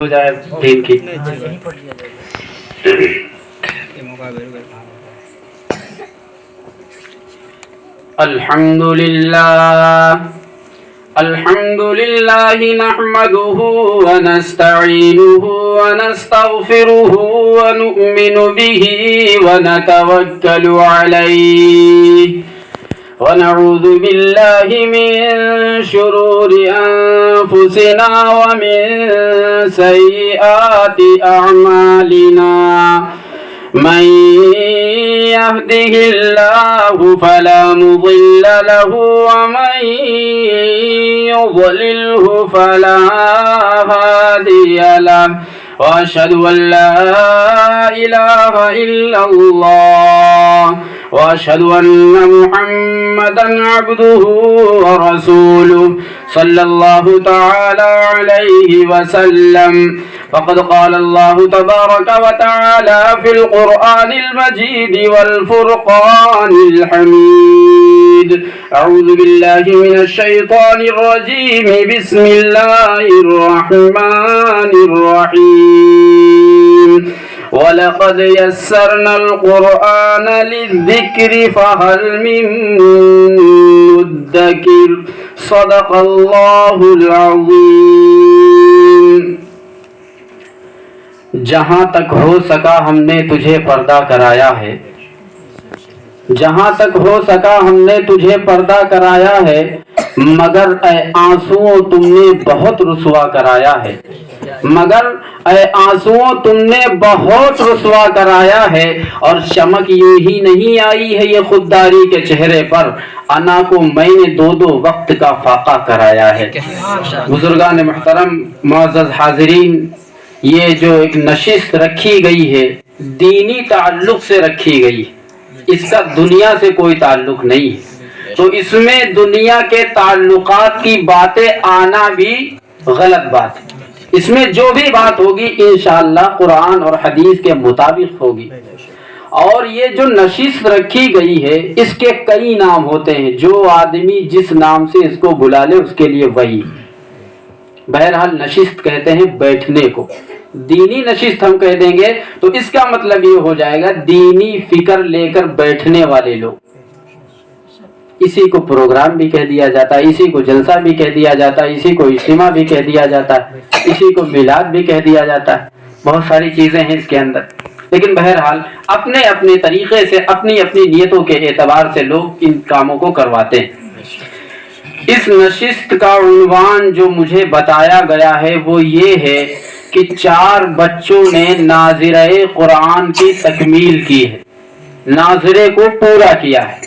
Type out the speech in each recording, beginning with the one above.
ہو جائے دین کی. الحمد لله نحمده ونستعينه ونستغفره ونؤمن به ونتوكل عليه ونعوذ بالله من شرور أنفسنا ومن سيئات أعمالنا من يهده الله فلا مضل له ومن يضلله فلا هادي له وأشهد أن لا إله إلا الله وأشهد أن محمدا عبده ورسوله صلى الله تعالى عليه وسلم. فقد قال الله تبارك وتعالى في القرآن المجيد والفرقان الحميد. أعوذ بالله من الشيطان الرجيم. بسم الله الرحمن الرحيم. وَلَقَدْ يَسَّرْنَا الْقُرْآنَ لِلذِّكْرِ فَهَلْ مِن مُّدَّكِرٍ. صدق اللہ العظیم. جہاں تک ہو سکا ہم نے تجھے پردہ کرایا ہے، جہاں تک ہو سکا ہم نے تجھے پردہ کرایا ہے، مگر اے آنسوؤں تم نے بہت رسوا کرایا ہے، مگر اے آنسوؤں تم نے بہت رسوا کرایا ہے. اور چمک یوں ہی نہیں آئی ہے یہ خودداری کے چہرے پر، انا کو میں نے دو دو وقت کا فاقہ کرایا ہے. بزرگان محترم، معزز حاضرین، یہ جو ایک نشست رکھی گئی ہے دینی تعلق سے رکھی گئی، اس کا دنیا سے کوئی تعلق نہیں ہے، تو اس میں دنیا کے تعلقات کی باتیں آنا بھی غلط بات ہے. اس میں جو بھی بات ہوگی انشاءاللہ قرآن اور حدیث کے مطابق ہوگی. اور یہ جو نشست رکھی گئی ہے اس کے کئی نام ہوتے ہیں، جو آدمی جس نام سے اس کو بلا لے اس کے لیے وہی. بہرحال نشست کہتے ہیں بیٹھنے کو، دینی نشست ہم کہہ دیں گے تو اس کا مطلب یہ ہو جائے گا دینی فکر لے کر بیٹھنے والے لوگ. اسی کو پروگرام بھی کہہ دیا جاتا ہے، اسی کو جلسہ بھی کہہ دیا جاتا ہے، اسی کو اجتماع بھی کہہ دیا جاتا ہے، اسی کو میلاد بھی کہہ دیا جاتا ہے. بہت ساری چیزیں ہیں اس کے اندر، لیکن بہرحال اپنے اپنے طریقے سے اپنی اپنی نیتوں کے اعتبار سے لوگ ان کاموں کو کرواتے ہیں. اس نشست کا عنوان جو مجھے بتایا گیا ہے وہ یہ ہے کہ 4 بچوں نے ناظرہ قرآن کی تکمیل کی ہے، ناظرے کو پورا کیا ہے.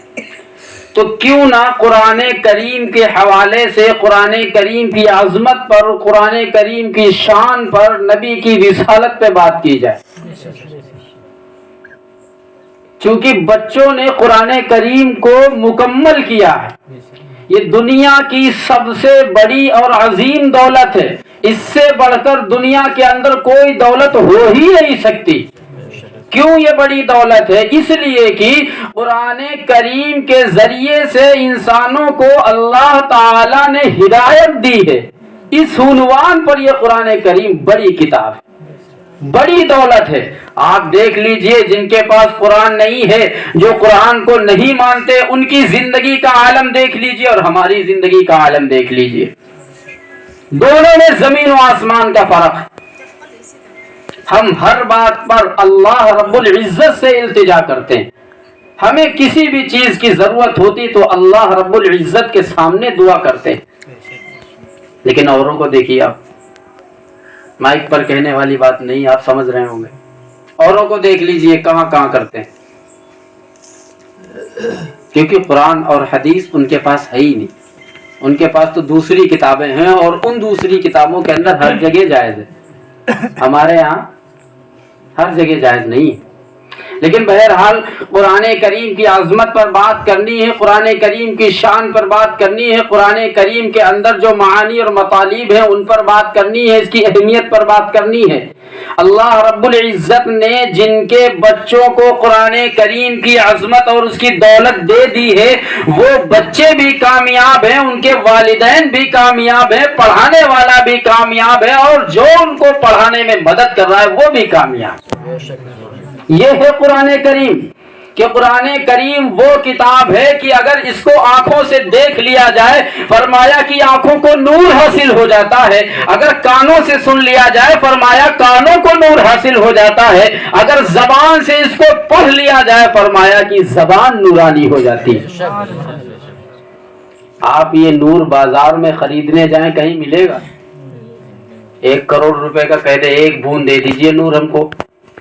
تو کیوں نہ قرآن کریم کے حوالے سے قرآن کریم کی عظمت پر، قرآن کریم کی شان پر، نبی کی رسالت پہ بات کی جائے. چونکہ بچوں نے قرآن کریم کو مکمل کیا ہے. یہ دنیا کی سب سے بڑی اور عظیم دولت ہے، اس سے بڑھ کر دنیا کے اندر کوئی دولت ہو ہی نہیں سکتی. کیوں یہ بڑی دولت ہے؟ اس لیے کہ قرآن کریم کے ذریعے سے انسانوں کو اللہ تعالی نے ہدایت دی ہے. اس عنوان پر یہ قرآن کریم بڑی کتاب ہے، بڑی دولت ہے. آپ دیکھ لیجئے جن کے پاس قرآن نہیں ہے، جو قرآن کو نہیں مانتے، ان کی زندگی کا عالم دیکھ لیجئے اور ہماری زندگی کا عالم دیکھ لیجئے. دونوں میں زمین و آسمان کا فرق ہے. ہم ہر بات پر اللہ رب العزت سے التجا کرتے ہیں. ہمیں کسی بھی چیز کی ضرورت ہوتی تو اللہ رب العزت کے سامنے دعا کرتے ہیں. لیکن اوروں کو دیکھیے، آپ مائک پر کہنے والی بات نہیں، آپ سمجھ رہے ہوں گے. اوروں کو دیکھ لیجئے کہاں کہاں کرتے ہیں، کیونکہ قرآن اور حدیث ان کے پاس ہے ہی نہیں. ان کے پاس تو دوسری کتابیں ہیں، اور ان دوسری کتابوں کے اندر ہر جگہ جائز ہے. ہمارے ہاں ہر جگہ جائز نہیں ہے. لیکن بہرحال قرآن کریم کی عظمت پر بات کرنی ہے، قرآن کریم کی شان پر بات کرنی ہے، قرآن کریم کے اندر جو معانی اور مطالب ہیں ان پر بات کرنی ہے، اس کی اہمیت پر بات کرنی ہے۔ اللہ رب العزت نے جن کے بچوں کو قرآن کریم کی عظمت اور اس کی دولت دے دی ہے وہ بچے بھی کامیاب ہیں، ان کے والدین بھی کامیاب ہیں، پڑھانے والا بھی کامیاب ہے، اور جو ان کو پڑھانے میں مدد کر رہا ہے وہ بھی کامیاب۔ یہ ہے قرآن کریم، کہ قرآن کریم وہ کتاب ہے کہ اگر اس کو آنکھوں سے دیکھ لیا جائے، فرمایا کہ آنکھوں کو نور حاصل ہو جاتا ہے، اگر کانوں سے سن لیا جائے، فرمایا کانوں کو نور حاصل ہو جاتا ہے، اگر زبان سے اس کو پڑھ لیا جائے، فرمایا کہ زبان نورانی ہو جاتی ہے۔ آپ یہ نور بازار میں خریدنے جائیں کہیں ملے گا؟ 1 کروڑ روپے کا کہہ دے ایک بوند دے دیجئے نور ہم کو،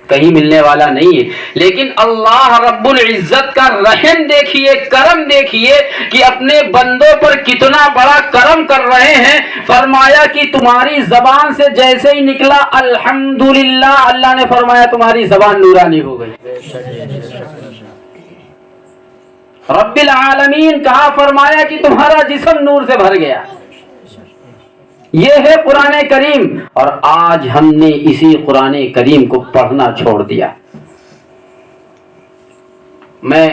کہیں ملنے والا نہیں ہے۔ لیکن اللہ رب العزت کا رحم دیکھیے، کرم دیکھیے کہ اپنے بندوں پر کتنا بڑا کرم کر رہے ہیں۔ فرمایا کہ تمہاری زبان سے جیسے ہی نکلا الحمدللہ، اللہ نے فرمایا تمہاری زبان نورانی ہو گئی۔ رب العالمین کہا، فرمایا کہ تمہارا جسم نور سے بھر گیا۔ یہ ہے قرآن کریم، اور آج ہم نے اسی قرآن کریم کو پڑھنا چھوڑ دیا۔ میں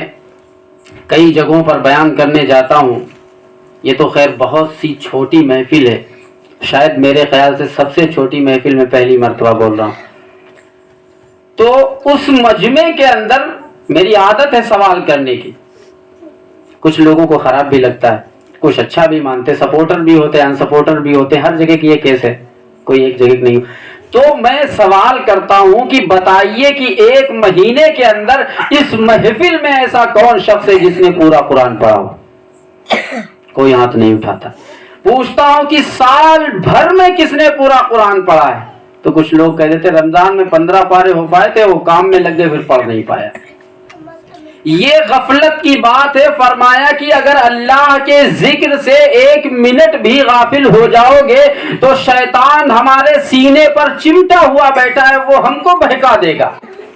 کئی جگہوں پر بیان کرنے جاتا ہوں، یہ تو خیر بہت سی چھوٹی محفل ہے، شاید میرے خیال سے سب سے چھوٹی محفل میں پہلی مرتبہ بول رہا ہوں۔ تو اس مجمع کے اندر میری عادت ہے سوال کرنے کی، کچھ لوگوں کو خراب بھی لگتا ہے، کچھ اچھا بھی مانتے، سپورٹر بھی ہوتے ہیں، ان سپورٹر بھی ہوتے ہیں، ہر جگہ کی یہ کیس ہے، کوئی ایک جگہ کی نہیں۔ تو میں سوال کرتا ہوں کہ بتائیے کہ 1 مہینے کے اندر اس محفل میں ایسا کون شخص ہے جس نے پورا قرآن پڑھا ہو؟ کوئی ہاتھ نہیں اٹھاتا۔ پوچھتا ہوں کہ سال بھر میں کس نے پورا قرآن پڑھا ہے؟ تو کچھ لوگ کہہ دیتے رمضان میں 15 پارے ہو پائے تھے، وہ کام میں لگ گئے پھر پڑھ نہیں پایا۔ یہ غفلت کی بات ہے۔ فرمایا کہ اگر اللہ کے ذکر سے 1 منٹ بھی غافل ہو جاؤ گے تو شیطان ہمارے سینے پر چمٹا ہوا بیٹھا ہے، وہ ہم کو بہکا دے گا،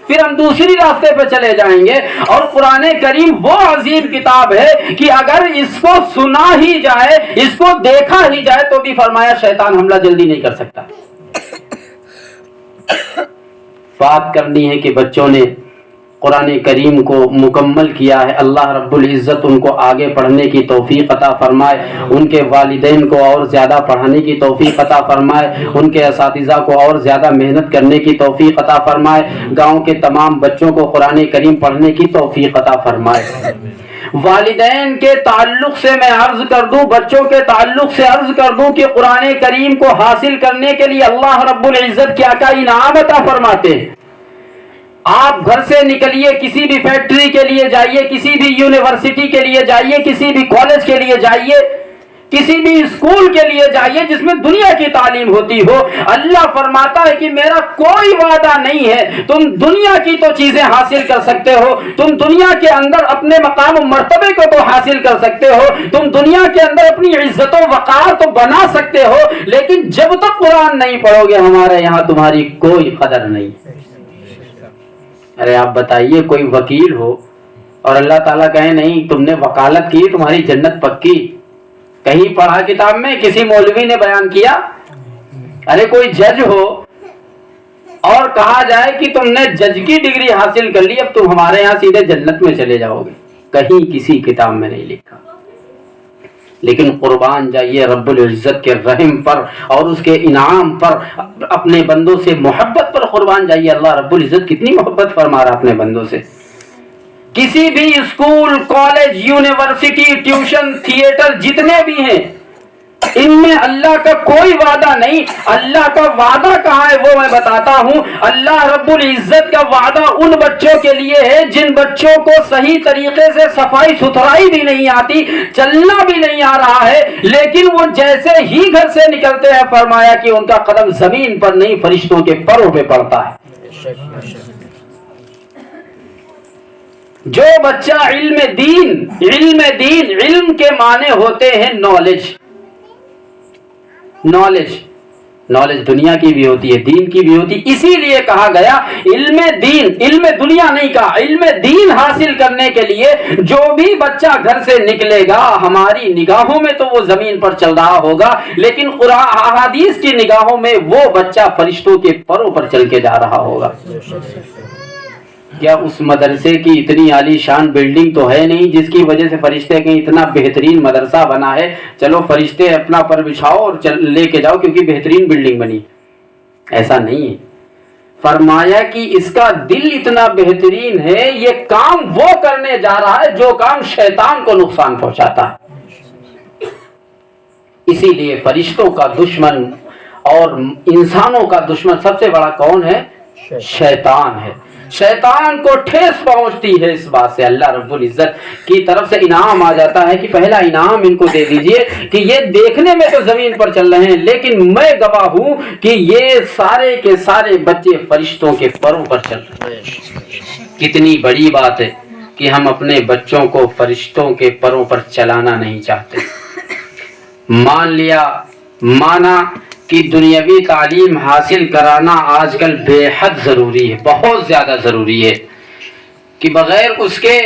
پھر ہم دوسری راستے پہ چلے جائیں گے۔ اور قرآن کریم وہ عظیم کتاب ہے کہ اگر اس کو سنا ہی جائے، اس کو دیکھا ہی جائے تو بھی فرمایا شیطان حملہ جلدی نہیں کر سکتا۔ بات کرنی ہے کہ بچوں نے قرآن کریم کو مکمل کیا ہے، اللہ رب العزت ان کو آگے پڑھنے کی توفیق عطا فرمائے، ان کے والدین کو اور زیادہ پڑھانے کی توفیق عطا فرمائے، ان کے اساتذہ کو اور زیادہ محنت کرنے کی توفیق عطا فرمائے، گاؤں کے تمام بچوں کو قرآن کریم پڑھنے کی توفیق عطا فرمائے۔ والدین کے تعلق سے میں عرض کر دوں، بچوں کے تعلق سے عرض کر دوں کہ قرآن کریم کو حاصل کرنے کے لیے اللہ رب العزت کیا کیا انعام عطا فرماتے ہیں۔ آپ گھر سے نکلیے، کسی بھی فیکٹری کے لیے جائیے، کسی بھی یونیورسٹی کے لیے جائیے، کسی بھی کالج کے لیے جائیے، کسی بھی اسکول کے لیے جائیے جس میں دنیا کی تعلیم ہوتی ہو، اللہ فرماتا ہے کہ میرا کوئی وعدہ نہیں ہے، تم دنیا کی تو چیزیں حاصل کر سکتے ہو، تم دنیا کے اندر اپنے مقام و مرتبے کو تو حاصل کر سکتے ہو، تم دنیا کے اندر اپنی عزت و وقار تو بنا سکتے ہو، لیکن جب تک قرآن نہیں پڑھو گے ہمارے یہاں تمہاری کوئی قدر نہیں۔ ارے آپ بتائیے، کوئی وکیل ہو اور اللہ تعالیٰ کہے نہیں تم نے وکالت کی تمہاری جنت پکی، کہیں پڑھا کتاب میں کسی مولوی نے بیان کیا؟ ارے کوئی جج ہو اور کہا جائے کہ تم نے جج کی ڈگری حاصل کر لی، اب تم ہمارے یہاں سیدھے جنت میں چلے جاؤ گے، کہیں کسی کتاب میں نہیں لکھا۔ لیکن قربان جائیے رب العزت کے رحم پر اور اس کے انعام پر، اپنے بندوں سے محبت پر قربان جائیے۔ اللہ رب العزت کتنی محبت فرما رہا اپنے بندوں سے۔ کسی بھی school, college, university, tuition, theatre جتنے بھی ہیں، ان میں اللہ کا کوئی وعدہ نہیں۔ اللہ کا وعدہ کہاں ہے وہ میں بتاتا ہوں۔ اللہ رب العزت کا وعدہ ان بچوں کے لیے ہے جن بچوں کو صحیح طریقے سے صفائی ستھرائی بھی نہیں آتی، چلنا بھی نہیں آ رہا ہے، لیکن وہ جیسے ہی گھر سے نکلتے ہیں فرمایا کہ ان کا قدم زمین پر نہیں فرشتوں کے پروں پہ پڑتا ہے۔ جو بچہ علم کے معنی ہوتے ہیں نالج، نالج دنیا کی بھی ہوتی ہے، دین کی بھی ہوتی ہے. اسی لیے کہا گیا علم دین، علم دنیا نہیں کہا، علم دین حاصل کرنے کے لیے جو بھی بچہ گھر سے نکلے گا ہماری نگاہوں میں تو وہ زمین پر چل رہا ہوگا، لیکن قرآن احادیث کی نگاہوں میں وہ بچہ فرشتوں کے پروں پر چل کے جا رہا ہوگا. کیا اس مدرسے کی اتنی عالی شان بلڈنگ تو ہے نہیں جس کی وجہ سے فرشتے کہیں اتنا بہترین مدرسہ بنا ہے، چلو فرشتے اپنا پر بچھاؤ اور لے کے جاؤ کیونکہ بہترین بلڈنگ بنی؟ ایسا نہیں ہے. فرمایا کہ اس کا دل اتنا بہترین ہے، یہ کام وہ کرنے جا رہا ہے جو کام شیطان کو نقصان پہنچاتا ہے. اسی لیے فرشتوں کا دشمن اور انسانوں کا دشمن سب سے بڑا کون ہے؟ شیطان ہے. شیطان کو ٹھیس پہنچتی ہے اس بات سے. اللہ رب العزت کی طرف سے انعام آ جاتا ہے کہ پہلا انعام ان کو دے دیجئے کہ یہ دیکھنے میں تو زمین پر چل رہے ہیں لیکن میں گواہ ہوں کہ یہ سارے کے سارے بچے فرشتوں کے پروں پر چل رہے ہیں. کتنی بڑی بات ہے کہ ہم اپنے بچوں کو فرشتوں کے پروں پر چلانا نہیں چاہتے. مانا کہ دنیاوی تعلیم حاصل کرانا آج کل بے حد ضروری ہے، بہت زیادہ ضروری ہے کہ بغیر اس کے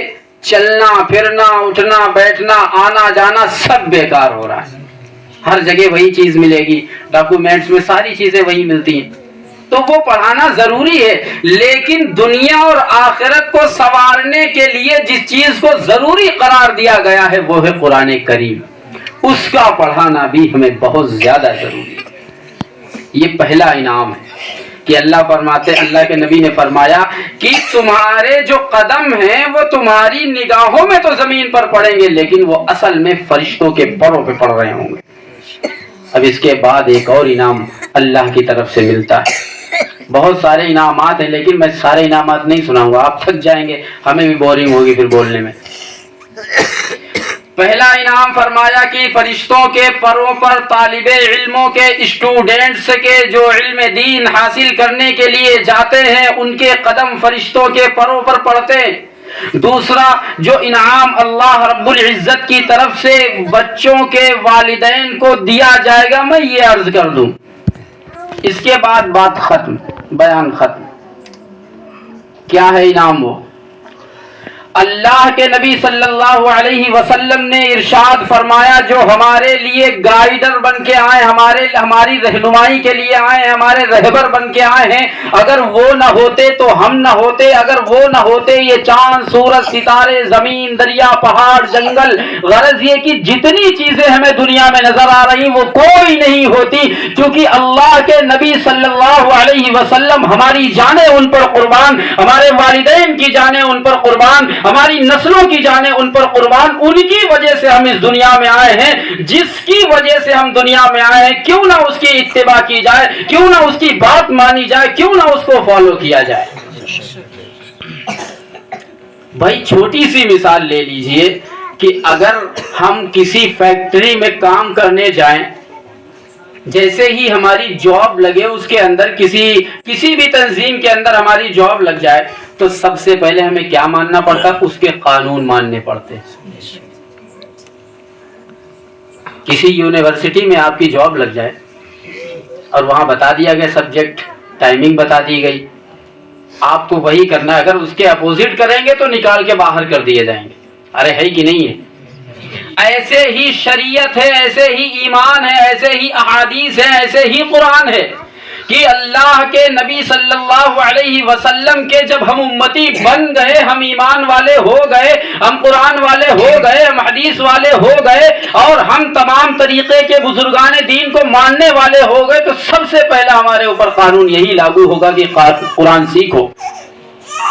چلنا پھرنا اٹھنا بیٹھنا آنا جانا سب بیکار ہو رہا ہے. ہر جگہ وہی چیز ملے گی، ڈاکومنٹس میں ساری چیزیں وہی ملتی ہیں، تو وہ پڑھانا ضروری ہے. لیکن دنیا اور آخرت کو سنوارنے کے لیے جس چیز کو ضروری قرار دیا گیا ہے وہ ہے قرآن کریم. اس کا پڑھانا بھی ہمیں بہت زیادہ ضروری ہے. یہ پہلا انعام ہے کہ اللہ فرماتے، اللہ کے نبی نے فرمایا کہ تمہارے جو قدم ہیں وہ تمہاری نگاہوں میں تو زمین پر پڑیں گے لیکن وہ اصل میں فرشتوں کے پروں پہ پڑ رہے ہوں گے. اب اس کے بعد ایک اور انعام اللہ کی طرف سے ملتا ہے. بہت سارے انعامات ہیں لیکن میں سارے انعامات نہیں سناؤں گا، آپ تھک جائیں گے، ہمیں بھی بورنگ ہوگی پھر بولنے میں. پہلا انعام فرمایا کہ فرشتوں کے پروں پر طالب علموں کے اسٹوڈنٹس کے جو علم دین حاصل کرنے کے لیے جاتے ہیں ان کے قدم فرشتوں کے پروں پر پڑتے ہیں. دوسرا جو انعام اللہ رب العزت کی طرف سے بچوں کے والدین کو دیا جائے گا میں یہ عرض کر دوں، اس کے بعد بات ختم، بیان ختم. کیا ہے انعام؟ وہ اللہ کے نبی صلی اللہ علیہ وسلم نے ارشاد فرمایا جو ہمارے لیے گائیڈر بن کے آئے، ہماری رہنمائی کے لیے آئے، ہمارے رہبر بن کے آئے ہیں، اگر وہ نہ ہوتے تو ہم نہ ہوتے، اگر وہ نہ ہوتے یہ چاند سورج ستارے زمین دریا پہاڑ جنگل، غرض یہ کہ جتنی چیزیں ہمیں دنیا میں نظر آ رہی وہ کوئی نہیں ہوتی، کیونکہ اللہ کے نبی صلی اللہ علیہ وسلم ہماری جانیں ان پر قربان، ہمارے والدین کی جانیں ان پر قربان، ہماری نسلوں کی جانیں ان پر قربان. ان کی وجہ سے ہم اس دنیا میں آئے ہیں، جس کی وجہ سے ہم دنیا میں آئے ہیں کیوں نہ اس کی اتباع کی جائے، کیوں نہ اس کی بات مانی جائے، کیوں نہ اس کو فالو کیا جائے. بھائی چھوٹی سی مثال لے لیجئے کہ اگر ہم کسی فیکٹری میں کام کرنے جائیں، جیسے ہی ہماری جاب لگے اس کے اندر کسی بھی تنظیم کے اندر ہماری جاب لگ جائے تو سب سے پہلے ہمیں کیا ماننا پڑتا؟ اس کے قانون ماننے پڑتے. کسی یونیورسٹی میں آپ کی جاب لگ جائے اور وہاں بتا دیا گیا سبجیکٹ، ٹائمنگ بتا دی گئی، آپ کو وہی کرنا ہے. اگر اس کے اپوزٹ کریں گے تو نکال کے باہر کر دیے جائیں گے. ارے ہے کہ نہیں ہے؟ ایسے ہی شریعت ہے، ایسے ہی ایمان ہے، ایسے ہی احادیث ہے، ایسے ہی قرآن ہے کہ اللہ کے نبی صلی اللہ علیہ وسلم کے جب ہم امتی بن گئے، ہم ایمان والے ہو گئے، ہم قرآن والے ہو گئے، ہم حدیث والے ہو گئے اور ہم تمام طریقے کے بزرگان دین کو ماننے والے ہو گئے تو سب سے پہلا ہمارے اوپر قانون یہی لاگو ہوگا کہ قرآن سیکھو.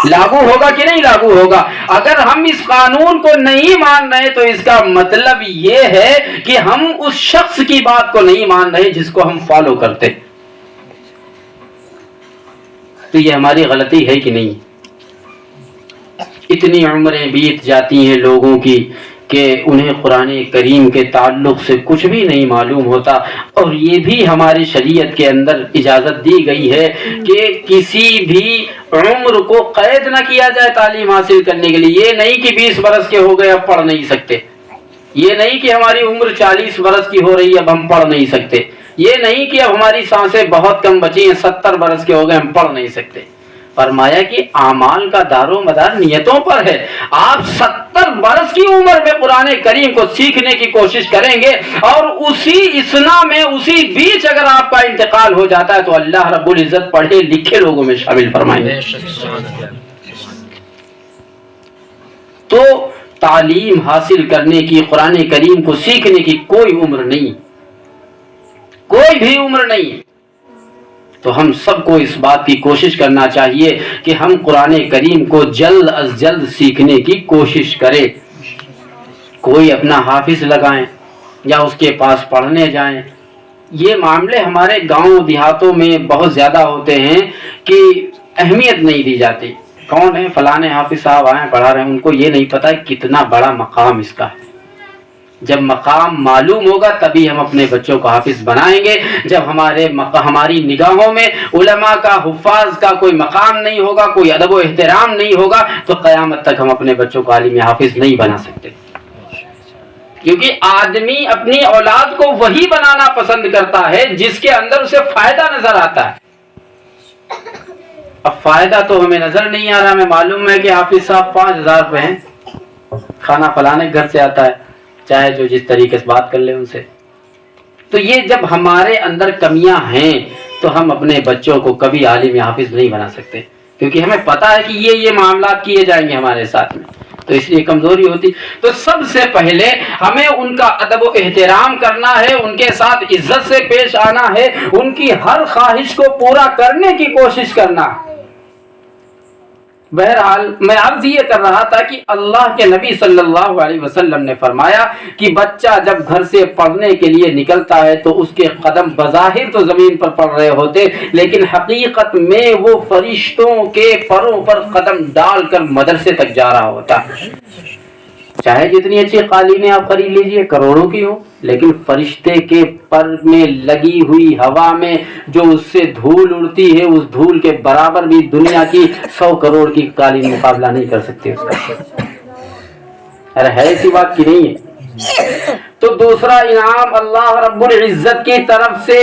لاگو ہوگا کہ نہیں لاگو ہوگا؟ اگر ہم اس قانون کو نہیں مان رہے تو اس کا مطلب یہ ہے کہ ہم اس شخص کی بات کو نہیں مان رہے جس کو ہم فالو کرتے. تو یہ ہماری غلطی ہے کہ نہیں؟ اتنی عمریں بیت جاتی ہیں لوگوں کی کہ انہیں قرآن کریم کے تعلق سے کچھ بھی نہیں معلوم ہوتا. اور یہ بھی ہماری شریعت کے اندر اجازت دی گئی ہے کہ کسی بھی عمر کو قید نہ کیا جائے تعلیم حاصل کرنے کے لیے. یہ نہیں کہ 20 برس کے ہو گئے اب پڑھ نہیں سکتے، یہ نہیں کہ ہماری عمر 40 برس کی ہو رہی ہے اب ہم پڑھ نہیں سکتے. یہ نہیں کہ اب ہماری سانسیں بہت کم بچی ہیں، 70 برس کے ہو گئے ہم پڑھ نہیں سکتے. فرمایا کہ اعمال کا دار و مدار نیتوں پر ہے. آپ 70 برس کی عمر میں قرآن کریم کو سیکھنے کی کوشش کریں گے اور اسی اثنا میں اسی بیچ اگر آپ کا انتقال ہو جاتا ہے تو اللہ رب العزت پڑھے لکھے لوگوں میں شامل فرمائیں گے. تو تعلیم حاصل کرنے کی، قرآن کریم کو سیکھنے کی کوئی عمر نہیں، کوئی بھی عمر نہیں. تو ہم سب کو اس بات کی کوشش کرنا چاہیے کہ ہم قرآن کریم کو جلد از جلد سیکھنے کی کوشش کریں. کوئی اپنا حافظ لگائیں یا اس کے پاس پڑھنے جائیں. یہ معاملے ہمارے گاؤں دیہاتوں میں بہت زیادہ ہوتے ہیں کہ اہمیت نہیں دی جاتی. کون ہے فلانے حافظ صاحب آئے پڑھا رہے ہیں، ان کو یہ نہیں پتا کتنا بڑا مقام اس کا ہے. جب مقام معلوم ہوگا تبھی ہم اپنے بچوں کو حافظ بنائیں گے. جب ہماری نگاہوں میں علماء کا، حفاظ کا کوئی مقام نہیں ہوگا، کوئی ادب و احترام نہیں ہوگا تو قیامت تک ہم اپنے بچوں کو عالم حافظ نہیں بنا سکتے. کیونکہ آدمی اپنی اولاد کو وہی بنانا پسند کرتا ہے جس کے اندر اسے فائدہ نظر آتا ہے. اب فائدہ تو ہمیں نظر نہیں آ رہا. ہمیں معلوم ہے کہ حافظ صاحب 5000 روپے ہیں، کھانا پلانے گھر سے آتا ہے، چاہے جو جس طریقے سے بات کر لیں ان سے. تو یہ جب ہمارے اندر کمیاں ہیں تو ہم اپنے بچوں کو کبھی عالم حافظ نہیں بنا سکتے، کیونکہ ہمیں پتا ہے کہ یہ معاملات کیے جائیں گے ہمارے ساتھ میں، تو اس لیے کمزوری ہوتی. تو سب سے پہلے ہمیں ان کا ادب و احترام کرنا ہے، ان کے ساتھ عزت سے پیش آنا ہے، ان کی ہر خواہش کو پورا کرنے کی کوشش کرنا ہے. بہرحال میں عرض یہ کر رہا تھا کہ اللہ کے نبی صلی اللہ علیہ وسلم نے فرمایا کہ بچہ جب گھر سے پڑھنے کے لیے نکلتا ہے تو اس کے قدم بظاہر تو زمین پر پڑ رہے ہوتے، لیکن حقیقت میں وہ فرشتوں کے پروں پر قدم ڈال کر مدرسے تک جا رہا ہوتا. چاہے جتنی اچھی قالینیں آپ خرید لیجئے، کروڑوں کی ہو، لیکن فرشتے کے پر میں لگی ہوئی ہوا میں جو اس سے دھول اڑتی ہے، اس دھول کے برابر بھی دنیا کی 100 کروڑ کی قالین مقابلہ نہیں کر سکتی اس کا. ارے ہے ایسی بات کی نہیں ہے. تو دوسرا انعام اللہ رب العزت کی طرف سے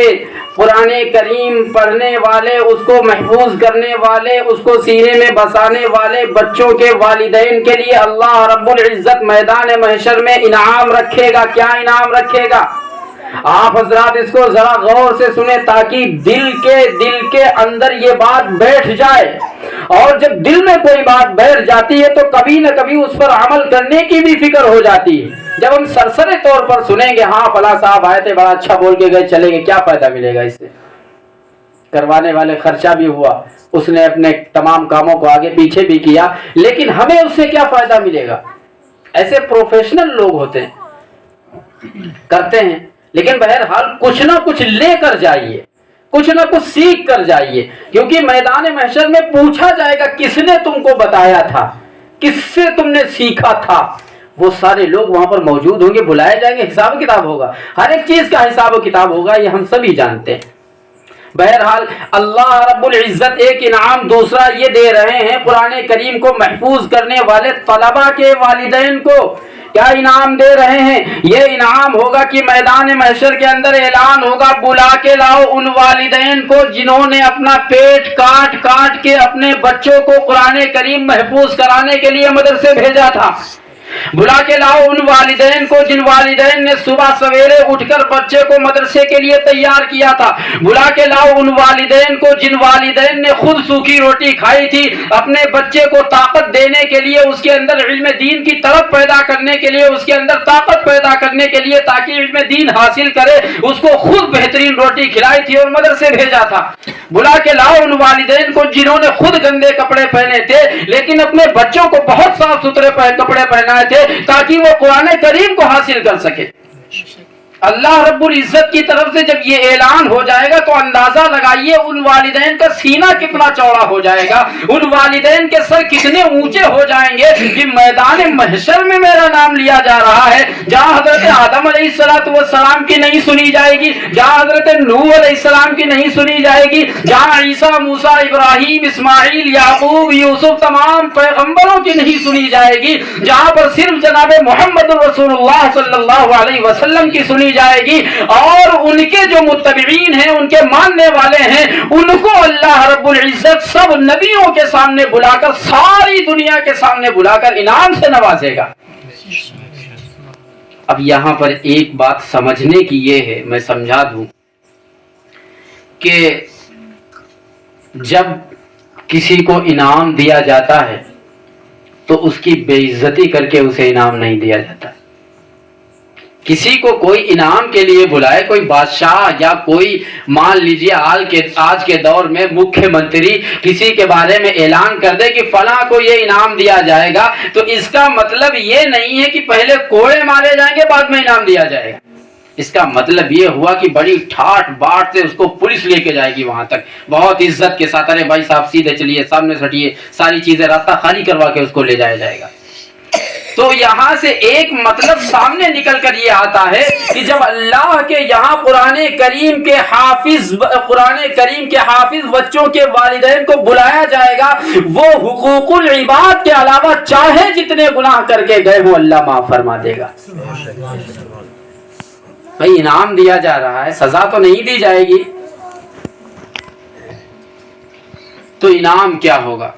قرآن کریم پڑھنے والے، اس کو محفوظ کرنے والے، اس کو سینے میں بسانے والے بچوں کے والدین کے لیے اللہ رب العزت میدان محشر میں انعام رکھے گا. کیا انعام رکھے گا؟ آپ حضرات اس کو ذرا غور سے سنیں تاکہ دل کے اندر یہ بات بیٹھ جائے. اور جب دل میں کوئی بات بیٹھ جاتی ہے تو کبھی نہ کبھی اس پر عمل کرنے کی بھی فکر ہو جاتی ہے. جب ہم سرسری طور پر سنیں گے ہاں فلاں صاحب آئے تھے، بڑا اچھا بول کے گئے، چلے گئے، کیا فائدہ ملے گا اس سے؟ کروانے والے خرچہ بھی ہوا، اس نے اپنے تمام کاموں کو آگے پیچھے بھی کیا، لیکن ہمیں اس سے کیا فائدہ ملے گا؟ ایسے پروفیشنل لوگ ہوتے ہیں، کرتے ہیں، لیکن بہرحال کچھ نہ کچھ لے کر جائیے، کچھ نہ کچھ سیکھ کر جائیے، کیونکہ میدان محشر میں پوچھا جائے گا کس نے تم کو بتایا تھا، کس سے تم نے سیکھا تھا. وہ سارے لوگ وہاں پر موجود ہوں گے، بلائے جائیں گے، حساب و کتاب ہوگا، ہر ایک چیز کا حساب و کتاب ہوگا، یہ ہم سبھی جانتے ہیں. بہرحال اللہ رب العزت ایک انعام دوسرا یہ دے رہے ہیں قرآن کریم کو محفوظ کرنے والے طلباء کے والدین کو. کیا انعام دے رہے ہیں؟ یہ انعام ہوگا کہ میدان محشر کے اندر اعلان ہوگا، بلا کے لاؤ ان والدین کو جنہوں نے اپنا پیٹ کاٹ کاٹ کے اپنے بچوں کو قرآن کریم محفوظ کرانے کے لیے مدرسے بھیجا تھا. بلا کے لاؤ ان والدین کو جن والدین نے صبح سویرے اٹھ کر بچے کو مدرسے کے لیے تیار کیا تھا. بلا کے لاؤ ان والدین کو جن والدین نے خود سوکھی روٹی کھائی تھی، اپنے بچے کو طاقت دینے کے لیے، اس کے اندر علم دین کی طرف پیدا کرنے کے لیے، اس کے اندر طاقت پیدا کرنے کے لیے تاکہ علم دین حاصل کرے، اس کو خود بہترین روٹی کھلائی تھی اور مدرسے بھیجا تھا. بلا کے لاؤ ان والدین کو جنہوں نے خود گندے کپڑے پہنے تھے لیکن اپنے بچوں کو بہت صاف ستھرے کپڑے پہنائے تھے تاکہ وہ قرآن کریم کو حاصل کر سکے. اللہ رب العزت کی طرف سے جب یہ اعلان ہو جائے گا تو اندازہ لگائیے ان والدین کا سینہ کتنا چوڑا ہو جائے گا، ان والدین کے سر کتنے اونچے ہو جائیں گے کہ میدان محشر میں میرا نام لیا جا رہا ہے، جہاں حضرت آدم علیہ السلام کی نہیں سنی جائے گی، جہاں حضرت نوح علیہ السلام کی نہیں سنی جائے گی، جہاں عیسیٰ، موسیٰ، ابراہیم، اسماعیل، یعقوب، یوسف، تمام پیغمبروں کی نہیں سنی جائے گی، جہاں پر صرف جناب محمد رسول اللہ صلی اللہ علیہ وسلم کی سنی جائے گی، اور ان کے جو متبعین ہیں، ان کے ماننے والے ہیں، ان کو اللہ رب العزت سب نبیوں کے سامنے بلا کر، ساری دنیا کے سامنے بلا کر انعام سے نوازے گا۔ اب یہاں پر ایک بات سمجھنے کی یہ ہے، میں سمجھا دوں کہ جب کسی کو انعام دیا جاتا ہے تو اس کی بے عزتی کر کے اسے انعام نہیں دیا جاتا۔ کسی کو کوئی انعام کے لیے بلائے، کوئی بادشاہ یا کوئی مان لیجیے آج کے دور میں مکھیہ منتری کسی کے بارے میں اعلان کر دے کہ فلاں کو یہ انعام دیا جائے گا، تو اس کا مطلب یہ نہیں ہے کہ پہلے کوڑے مارے جائیں گے بعد میں انعام دیا جائے گا۔ اس کا مطلب یہ ہوا کہ بڑی ٹھاٹ باٹ سے اس کو پولیس لے کے جائے گی وہاں تک، بہت عزت کے ساتھ، ارے بھائی صاحب سیدھے چلیے، سامنے سے ہٹیے، ساری چیزیں راستہ خالی کروا کے اس کو لے جایا جائے گا۔ تو یہاں سے ایک مطلب سامنے نکل کر یہ آتا ہے کہ جب اللہ کے یہاں قرآن کریم کے حافظ بچوں کے والدین کو بلایا جائے گا، وہ حقوق العباد کے علاوہ چاہے جتنے گناہ کر کے گئے ہوں اللہ معاف فرما دے گا۔ بھائی انعام دیا جا رہا ہے، سزا تو نہیں دی جائے گی، تو انعام کیا ہوگا؟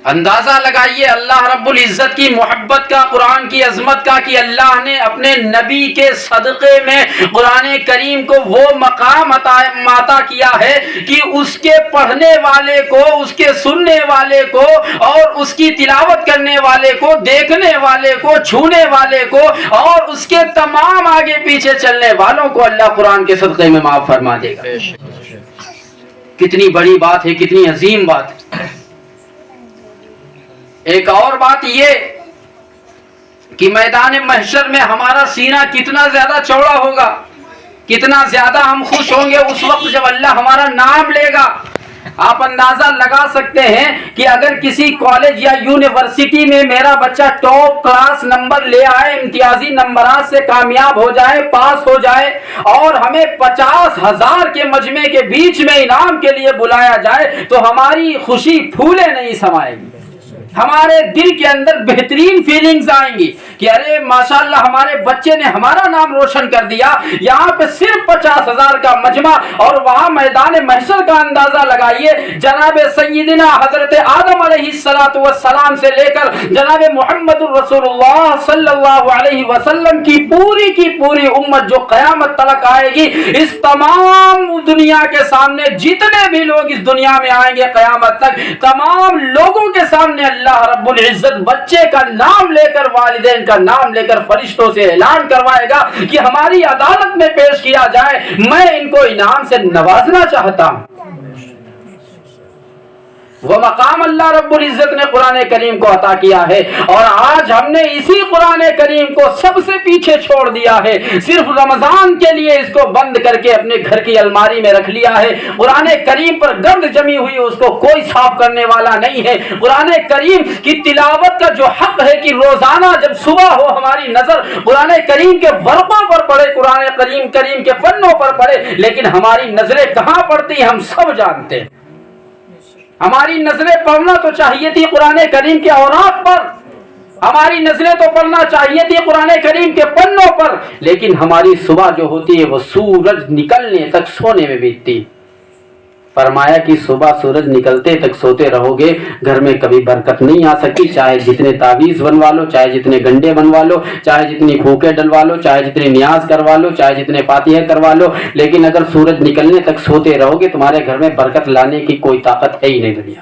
اندازہ لگائیے اللہ رب العزت کی محبت کا، قرآن کی عظمت کا، کہ اللہ نے اپنے نبی کے صدقے میں قرآن کریم کو وہ مقام عطا کیا ہے کہ اس کے پڑھنے والے کو، اس کے سننے والے کو، اور اس کی تلاوت کرنے والے کو، دیکھنے والے کو، چھونے والے کو، اور اس کے تمام آگے پیچھے چلنے والوں کو اللہ قرآن کے صدقے میں معاف فرما دے گا۔ کتنی بڑی بات ہے، کتنی عظیم بات ہے۔ ایک اور بات یہ کہ میدان محشر میں ہمارا سینہ کتنا زیادہ چوڑا ہوگا، کتنا زیادہ ہم خوش ہوں گے اس وقت جب اللہ ہمارا نام لے گا۔ آپ اندازہ لگا سکتے ہیں کہ اگر کسی کالج یا یونیورسٹی میں میرا بچہ ٹاپ کلاس نمبر لے آئے، امتیازی نمبرات سے کامیاب ہو جائے، پاس ہو جائے، اور ہمیں 50,000 کے مجمع کے بیچ میں انعام کے لیے بلایا جائے، تو ہماری خوشی پھولے نہیں سمائے گی، ہمارے دل کے اندر بہترین فیلنگز آئیں گی کہ ارے ماشاءاللہ ہمارے بچے نے ہمارا نام روشن کر دیا۔ یہاں پہ صرف 50,000 کا مجمع، اور وہاں میدان محشر کا اندازہ لگائیے، جناب سیدنا حضرت آدم علیہ السلام سے لے کر جناب محمد الرسول اللہ صلی اللہ علیہ وسلم کی پوری امت جو قیامت تلک آئے گی، اس تمام دنیا کے سامنے جتنے بھی لوگ اس دنیا میں آئیں گے قیامت تک، تمام لوگوں کے سامنے اللہ رب العزت بچے کا نام لے کر، والدین کا نام لے کر فرشتوں سے اعلان کروائے گا کہ ہماری عدالت میں پیش کیا جائے، میں ان کو انعام سے نوازنا چاہتا ہوں۔ وہ مقام اللہ رب العزت نے قرآن کریم کو عطا کیا ہے، اور آج ہم نے اسی قرآن کریم کو سب سے پیچھے چھوڑ دیا ہے، صرف رمضان کے لیے اس کو بند کر کے اپنے گھر کی الماری میں رکھ لیا ہے۔ قرآن کریم پر گند جمی ہوئی، اس کو کوئی صاف کرنے والا نہیں ہے۔ قرآن کریم کی تلاوت کا جو حق ہے کہ روزانہ جب صبح ہو ہماری نظر قرآن کریم کے ورقوں پر پڑے، قرآن کریم کے پنوں پر پڑے، لیکن ہماری نظریں کہاں پڑتی ہیں ہم سب جانتے ہیں۔ ہماری نظریں پڑھنا تو چاہیے تھی قرآن کریم کے اوراق پر، ہماری نظریں تو پڑھنا چاہیے تھی قرآن کریم کے پنوں پر، لیکن ہماری صبح جو ہوتی ہے وہ سورج نکلنے تک سونے میں بیتتی۔ فرمایا کہ صبح سورج نکلتے تک سوتے رہو گے، گھر میں کبھی برکت نہیں آ سکتی، چاہے جتنے تعویذ بنوا لو، چاہے جتنے گنڈے بنوا لو، چاہے جتنی پھوکے ڈلوا لو، چاہے جتنے نیاز کروا لو، چاہے جتنے فاتحے کروا لو، لیکن اگر سورج نکلنے تک سوتے رہو گے تمہارے گھر میں برکت لانے کی کوئی طاقت ہے ہی نہیں دنیا۔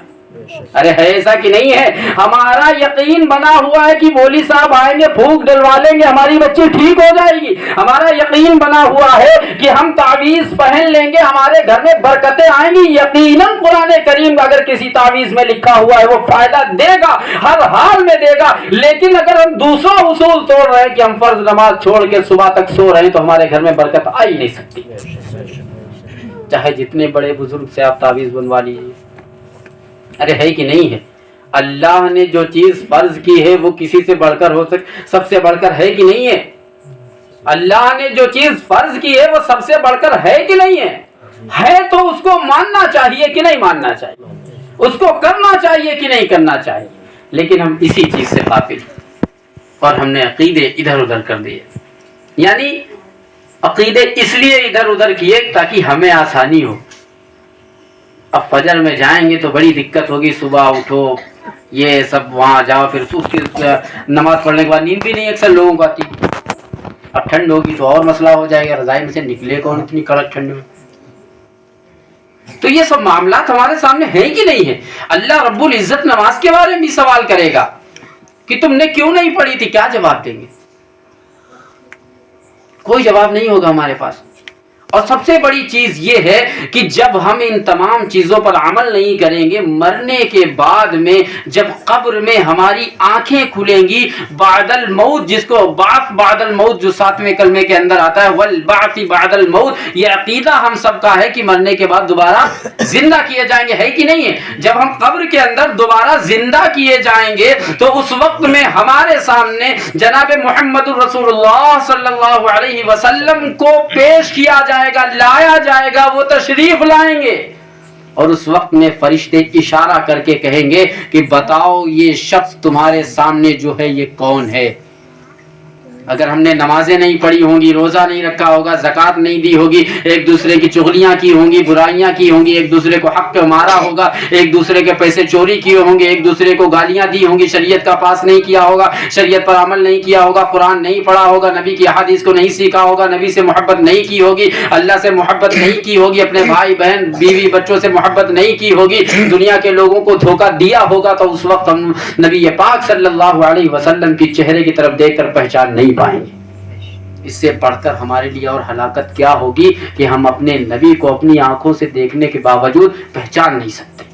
ارے ہے ایسا کہ نہیں ہے؟ ہمارا یقین بنا ہوا ہے کہ مولوی صاحب آئیں گے، پھونک ڈلوا لیں گے، ہماری بچی ٹھیک ہو جائے گی۔ ہمارا یقین بنا ہوا ہے کہ ہم تعویذ پہن لیں گے، ہمارے گھر میں برکتیں آئیں گی۔ یقیناً قرآن کریم اگر کسی تعویذ میں لکھا ہوا ہے وہ فائدہ دے گا، ہر حال میں دے گا، لیکن اگر ہم دوسرا اصول توڑ رہے ہیں کہ ہم فرض نماز چھوڑ کے صبح تک سو رہے ہیں تو ہمارے گھر میں برکت آ ہی نہیں سکتی، چاہے جتنے بڑے بزرگ سے آپ تعویذ بنوا لیجیے۔ ارے ہے کہ نہیں ہے؟ اللہ نے جو چیز فرض کی ہے وہ کسی سے بڑھ کر سب سے بڑھ کر ہے کہ نہیں ہے؟ اللہ نے جو چیز فرض کی ہے وہ سب سے بڑھ کر ہے کہ نہیں ہے؟ ہے تو اس کو ماننا چاہیے کہ نہیں ماننا چاہیے، اس کو کرنا چاہیے کہ نہیں کرنا چاہیے، لیکن ہم اسی چیز سے غافل اور ہم نے عقیدے ادھر ادھر کر دیے۔ یعنی عقیدے اس لیے ادھر ادھر کیے تاکہ ہمیں آسانی ہو. اب فجر میں جائیں گے تو بڑی دقت ہوگی، صبح اٹھو یہ سب وہاں جاؤ، پھر اس کی نماز پڑھنے کے بعد نیند بھی نہیں اکثر لوگوں کو آتی. اب ٹھنڈ ہوگی تو اور مسئلہ ہو جائے گا، رضائی میں سے نکلے کون اتنی کڑک ٹھنڈ میں. تو یہ سب معاملات ہمارے سامنے ہیں کہ نہیں ہیں؟ اللہ رب العزت نماز کے بارے میں بھی سوال کرے گا کہ تم نے کیوں نہیں پڑھی تھی، کیا جواب دیں گے؟ کوئی جواب نہیں ہوگا ہمارے پاس. اور سب سے بڑی چیز یہ ہے کہ جب ہم ان تمام چیزوں پر عمل نہیں کریں گے، مرنے کے بعد میں جب قبر میں ہماری آنکھیں کھلیں گی بعد الموت، جس کو بعث بعد الموت جو 7ویں کلمے کے اندر آتا ہے والبعث بعد الموت، یہ عقیدہ ہم سب کا ہے کہ مرنے کے بعد دوبارہ زندہ کیے جائیں گے، ہے کہ نہیں ہے؟ جب ہم قبر کے اندر دوبارہ زندہ کیے جائیں گے تو اس وقت میں ہمارے سامنے جناب محمد الرسول اللہ صلی اللہ علیہ وسلم کو پیش کیا جائے گا، لایا جائے گا، وہ تشریف لائیں گے. اور اس وقت میں فرشتے اشارہ کر کے کہیں گے کہ بتاؤ یہ شخص تمہارے سامنے جو ہے یہ کون ہے. اگر ہم نے نمازیں نہیں پڑھی ہوں گی، روزہ نہیں رکھا ہوگا، زکوٰۃ نہیں دی ہوگی، ایک دوسرے کی چغلیاں کی ہوں گی، برائیاں کی ہوں گی، ایک دوسرے کو حق پہ مارا ہوگا، ایک دوسرے کے پیسے چوری کیے ہوں گے، ایک دوسرے کو گالیاں دی ہوں گی، شریعت کا پاس نہیں کیا ہوگا، شریعت پر عمل نہیں کیا ہوگا، قرآن نہیں پڑھا ہوگا، نبی کی احادیث کو نہیں سیکھا ہوگا، نبی سے محبت نہیں کی ہوگی، اللہ سے محبت نہیں کی ہوگی، اپنے بھائی بہن بیوی بچوں سے محبت نہیں کی ہوگی، دنیا کے لوگوں کو دھوکہ دیا ہوگا، تو اس وقت ہم نبی پاک صلی اللہ علیہ وسلم کی چہرے کی طرف دیکھ کر پہچان نہیں پائیں گے. اس سے بڑھ کر ہمارے لیے اور ہلاکت کیا ہوگی کہ ہم اپنے نبی کو اپنی آنکھوں سے دیکھنے کے باوجود پہچان نہیں سکتے.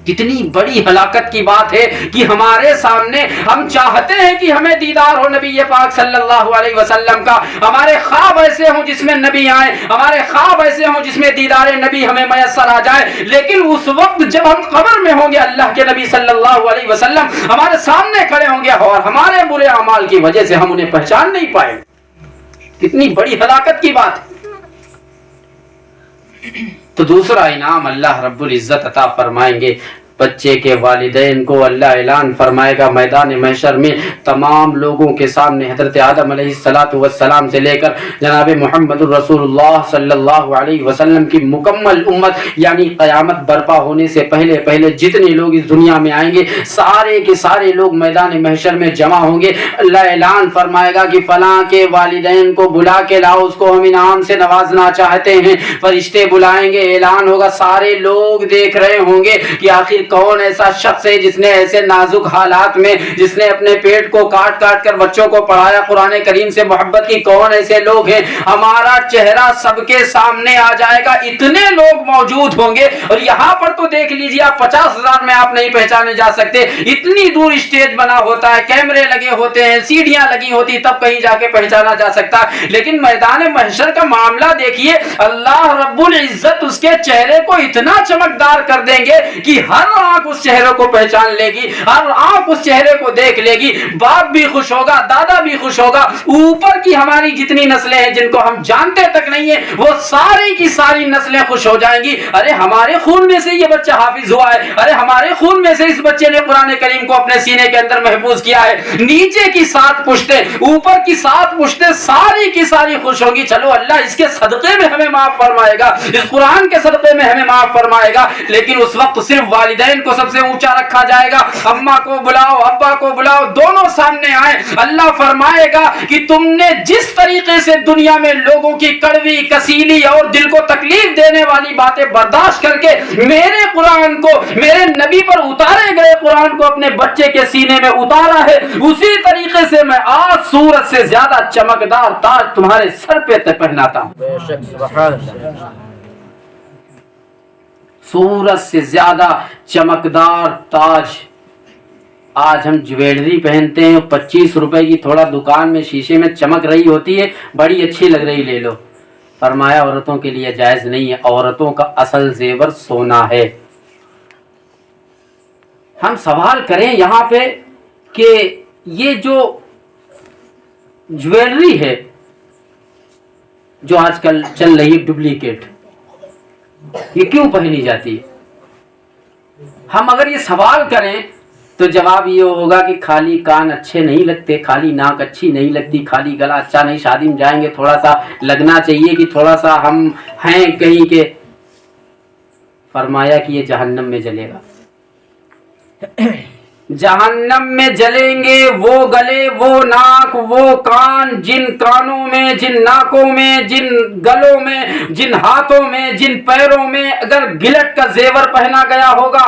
کتنی بڑی ہلاکت کی بات ہے کہ ہمارے سامنے ہم چاہتے ہیں کہ ہمیں دیدار ہو نبی پاک صلی اللہ علیہ وسلم کا، ہمارے خواب ایسے ہوں جس میں نبی آئے، ہمارے خواب ایسے ہوں جس میں دیدار نبی ہمیں میسر آ جائے، لیکن اس وقت جب ہم قبر میں ہوں گے اللہ کے نبی صلی اللہ علیہ وسلم ہمارے سامنے کھڑے ہوں گے اور ہمارے برے اعمال کی وجہ سے ہم انہیں پہچان نہیں پائیں. کتنی بڑی ہلاکت کی بات ہے. تو دوسرا انعام اللہ رب العزت عطا فرمائیں گے بچے کے والدین کو. اللہ اعلان فرمائے گا میدان محشر میں تمام لوگوں کے سامنے، حضرت آدم علیہ السلام سے لے کر جناب محمد الرسول اللہ صلی اللہ علیہ وسلم کی مکمل امت، یعنی قیامت برپا ہونے سے پہلے پہلے جتنے لوگ اس دنیا میں آئیں گے سارے کے سارے لوگ میدان محشر میں جمع ہوں گے. اللہ اعلان فرمائے گا کہ فلاں کے والدین کو بلا کے لاؤ، اس کو ہم انعام سے نوازنا چاہتے ہیں. فرشتے بلائیں گے، اعلان ہوگا، سارے لوگ دیکھ رہے ہوں گے کہ آخر کون ایسا شخص ہے جس نے ایسے نازک حالات میں، جس نے اپنے پیٹ کو کاٹ کاٹ کر بچوں کو پڑھایا، قرآن کریم سے محبت کی. کون ایسے لوگ ہیں؟ ہمارا چہرہ سب کے سامنے آ جائے گا، اتنے لوگ موجود ہوں گے. اور یہاں پر تو دیکھ لیجیے آپ 50,000 میں آپ نہیں پہچانے جا سکتے، اتنی دور اسٹیج بنا ہوتا ہے، کیمرے لگے ہوتے ہیں، سیڑھیاں لگی ہوتی، تب کہیں جا کے پہچانا جا سکتا. لیکن میدان محشر کا معاملہ دیکھیے، اللہ رب العزت اس کے چہرے کو اتنا چمکدار کر دیں گے کہ ہر آنکھ اس چہرے کو پہچان لے گی، ہر آنکھ اس چہرے کو دیکھ لے گی. باپ بھی خوش ہوگا، دادا بھی خوش ہوگا، اوپر کی ہماری جتنی نسلیں ہیں جن کو ہم جانتے تک نہیں ہیں وہ ساری کی ساری نسلیں خوش ہو جائیں گی. ارے ہمارے خون میں سے یہ بچہ حافظ ہوا ہے، ارے ہمارے خون میں سے اس بچے نے قرآن کریم کو اپنے سینے کے اندر محفوظ کیا ہے. نیچے کی 7 پشتیں، اوپر کی 7 پشتیں ساری کی ساری خوش ہوگی. چلو اللہ اس کے صدقے میں ہمیں معاف فرمائے گا، اس قرآن کے صدقے میں ہمیں معاف فرمائے گا. لیکن اس وقت صرف والدین کو سب سے اونچا رکھا جائے گا. اماں کو بلاؤ، ابا کو بلاؤ، دونوں سامنے آئے. اللہ فرمائے گا کہ تم نے جس طریقے سے دنیا میں لوگوں کی کڑوی، کسیلی اور دل کو تکلیف دینے والی باتیں برداشت کر کے میرے قرآن کو، میرے نبی پر اتارے گئے قرآن کو اپنے بچے کے سینے میں اتارا ہے، اسی طریقے سے میں آج سورج سے زیادہ چمکدار تاج تمہارے سر پہ پہناتا ہوں. بے شک سبحان اللہ. سورج سے زیادہ چمکدار تاج. آج ہم جویلری پہنتے ہیں 25 روپے کی، تھوڑا دکان میں شیشے میں چمک رہی ہوتی ہے، بڑی اچھی لگ رہی، لے لو. فرمایا عورتوں کے لیے جائز نہیں ہے، عورتوں کا اصل زیور سونا ہے. ہم سوال کریں یہاں پہ کہ یہ جو جویلری ہے جو آج کل چل رہی ہے ڈپلیکیٹ، یہ کیوں پہنی جاتی ہے؟ ہم اگر یہ سوال کریں تو جواب یہ ہوگا کہ خالی کان اچھے نہیں لگتے، خالی ناک اچھی نہیں لگتی، خالی گلا اچھا نہیں، شادی میں جائیں گے تھوڑا سا لگنا چاہیے کہ تھوڑا سا ہم ہیں کہیں کے۔ فرمایا کہ یہ جہنم میں جلے گا، جہنم میں جلیں گے وہ گلے، وہ ناک، وہ کان، جن کانوں میں، جن ناکوں میں، جن گلوں میں، جن ہاتھوں میں، جن پیروں میں اگر گلٹ کا زیور پہنا گیا ہوگا،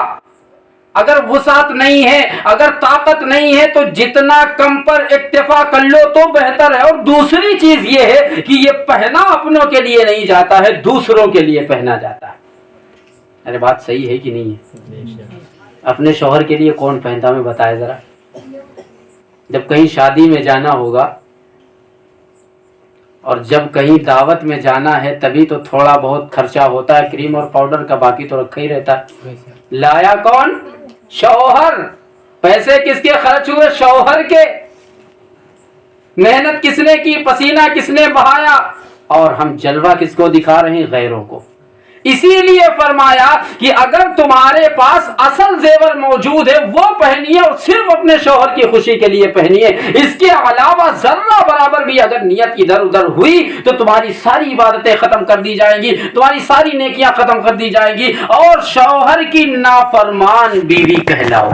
اگر وسعت نہیں ہے، اگر طاقت نہیں ہے تو جتنا کم پر اکتفا کر لو تو بہتر ہے۔ اور دوسری چیز یہ ہے کہ یہ پہنا اپنوں کے لیے نہیں جاتا ہے، دوسروں کے لیے پہنا جاتا ہے۔ ارے بات صحیح ہے کہ نہیں ہے؟ اپنے شوہر کے لیے کون پہنتا میں بتائے ذرا؟ جب کہیں شادی میں جانا ہوگا اور جب کہیں دعوت میں جانا ہے تبھی تو تھوڑا بہت خرچہ ہوتا ہے کریم اور پاؤڈر کا، باقی تو رکھا ہی رہتا ہے۔ لایا کون؟ شوہر۔ پیسے کس کے خرچ ہوئے؟ شوہر کے۔ محنت کس نے کی؟ پسینہ کس نے بہایا؟ اور ہم جلوہ کس کو دکھا رہے ہیں؟ غیروں کو۔ اسی لیے فرمایا کہ اگر تمہارے پاس اصل زیور موجود ہے وہ پہنیے، اور صرف اپنے شوہر کی خوشی کے لیے پہنیے۔ اس کے علاوہ ذرہ برابر بھی اگر نیت ادھر ادھر ہوئی تو تمہاری ساری عبادتیں ختم کر دی جائیں گی، تمہاری ساری نیکیاں ختم کر دی جائیں گی، اور شوہر کی نافرمان بیوی کہلاؤ۔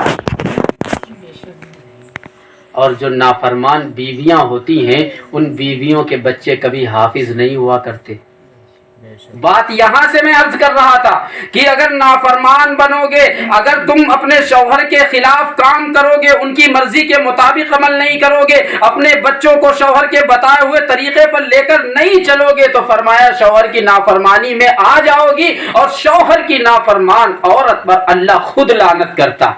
اور جو نافرمان بیویاں ہوتی ہیں ان بیویوں کے بچے کبھی حافظ نہیں ہوا کرتے۔ بات یہاں سے میں عرض کر رہا تھا کہ اگر نافرمان بنو گے، اگر تم اپنے شوہر کے خلاف کام کرو گے، ان کی مرضی کے مطابق عمل نہیں کرو گے، اپنے بچوں کو شوہر کے بتائے ہوئے طریقے پر لے کر نہیں چلو گے، تو فرمایا شوہر کی نافرمانی میں آ جاؤ گی، اور شوہر کی نافرمان عورت پر اللہ خود لعنت کرتا۔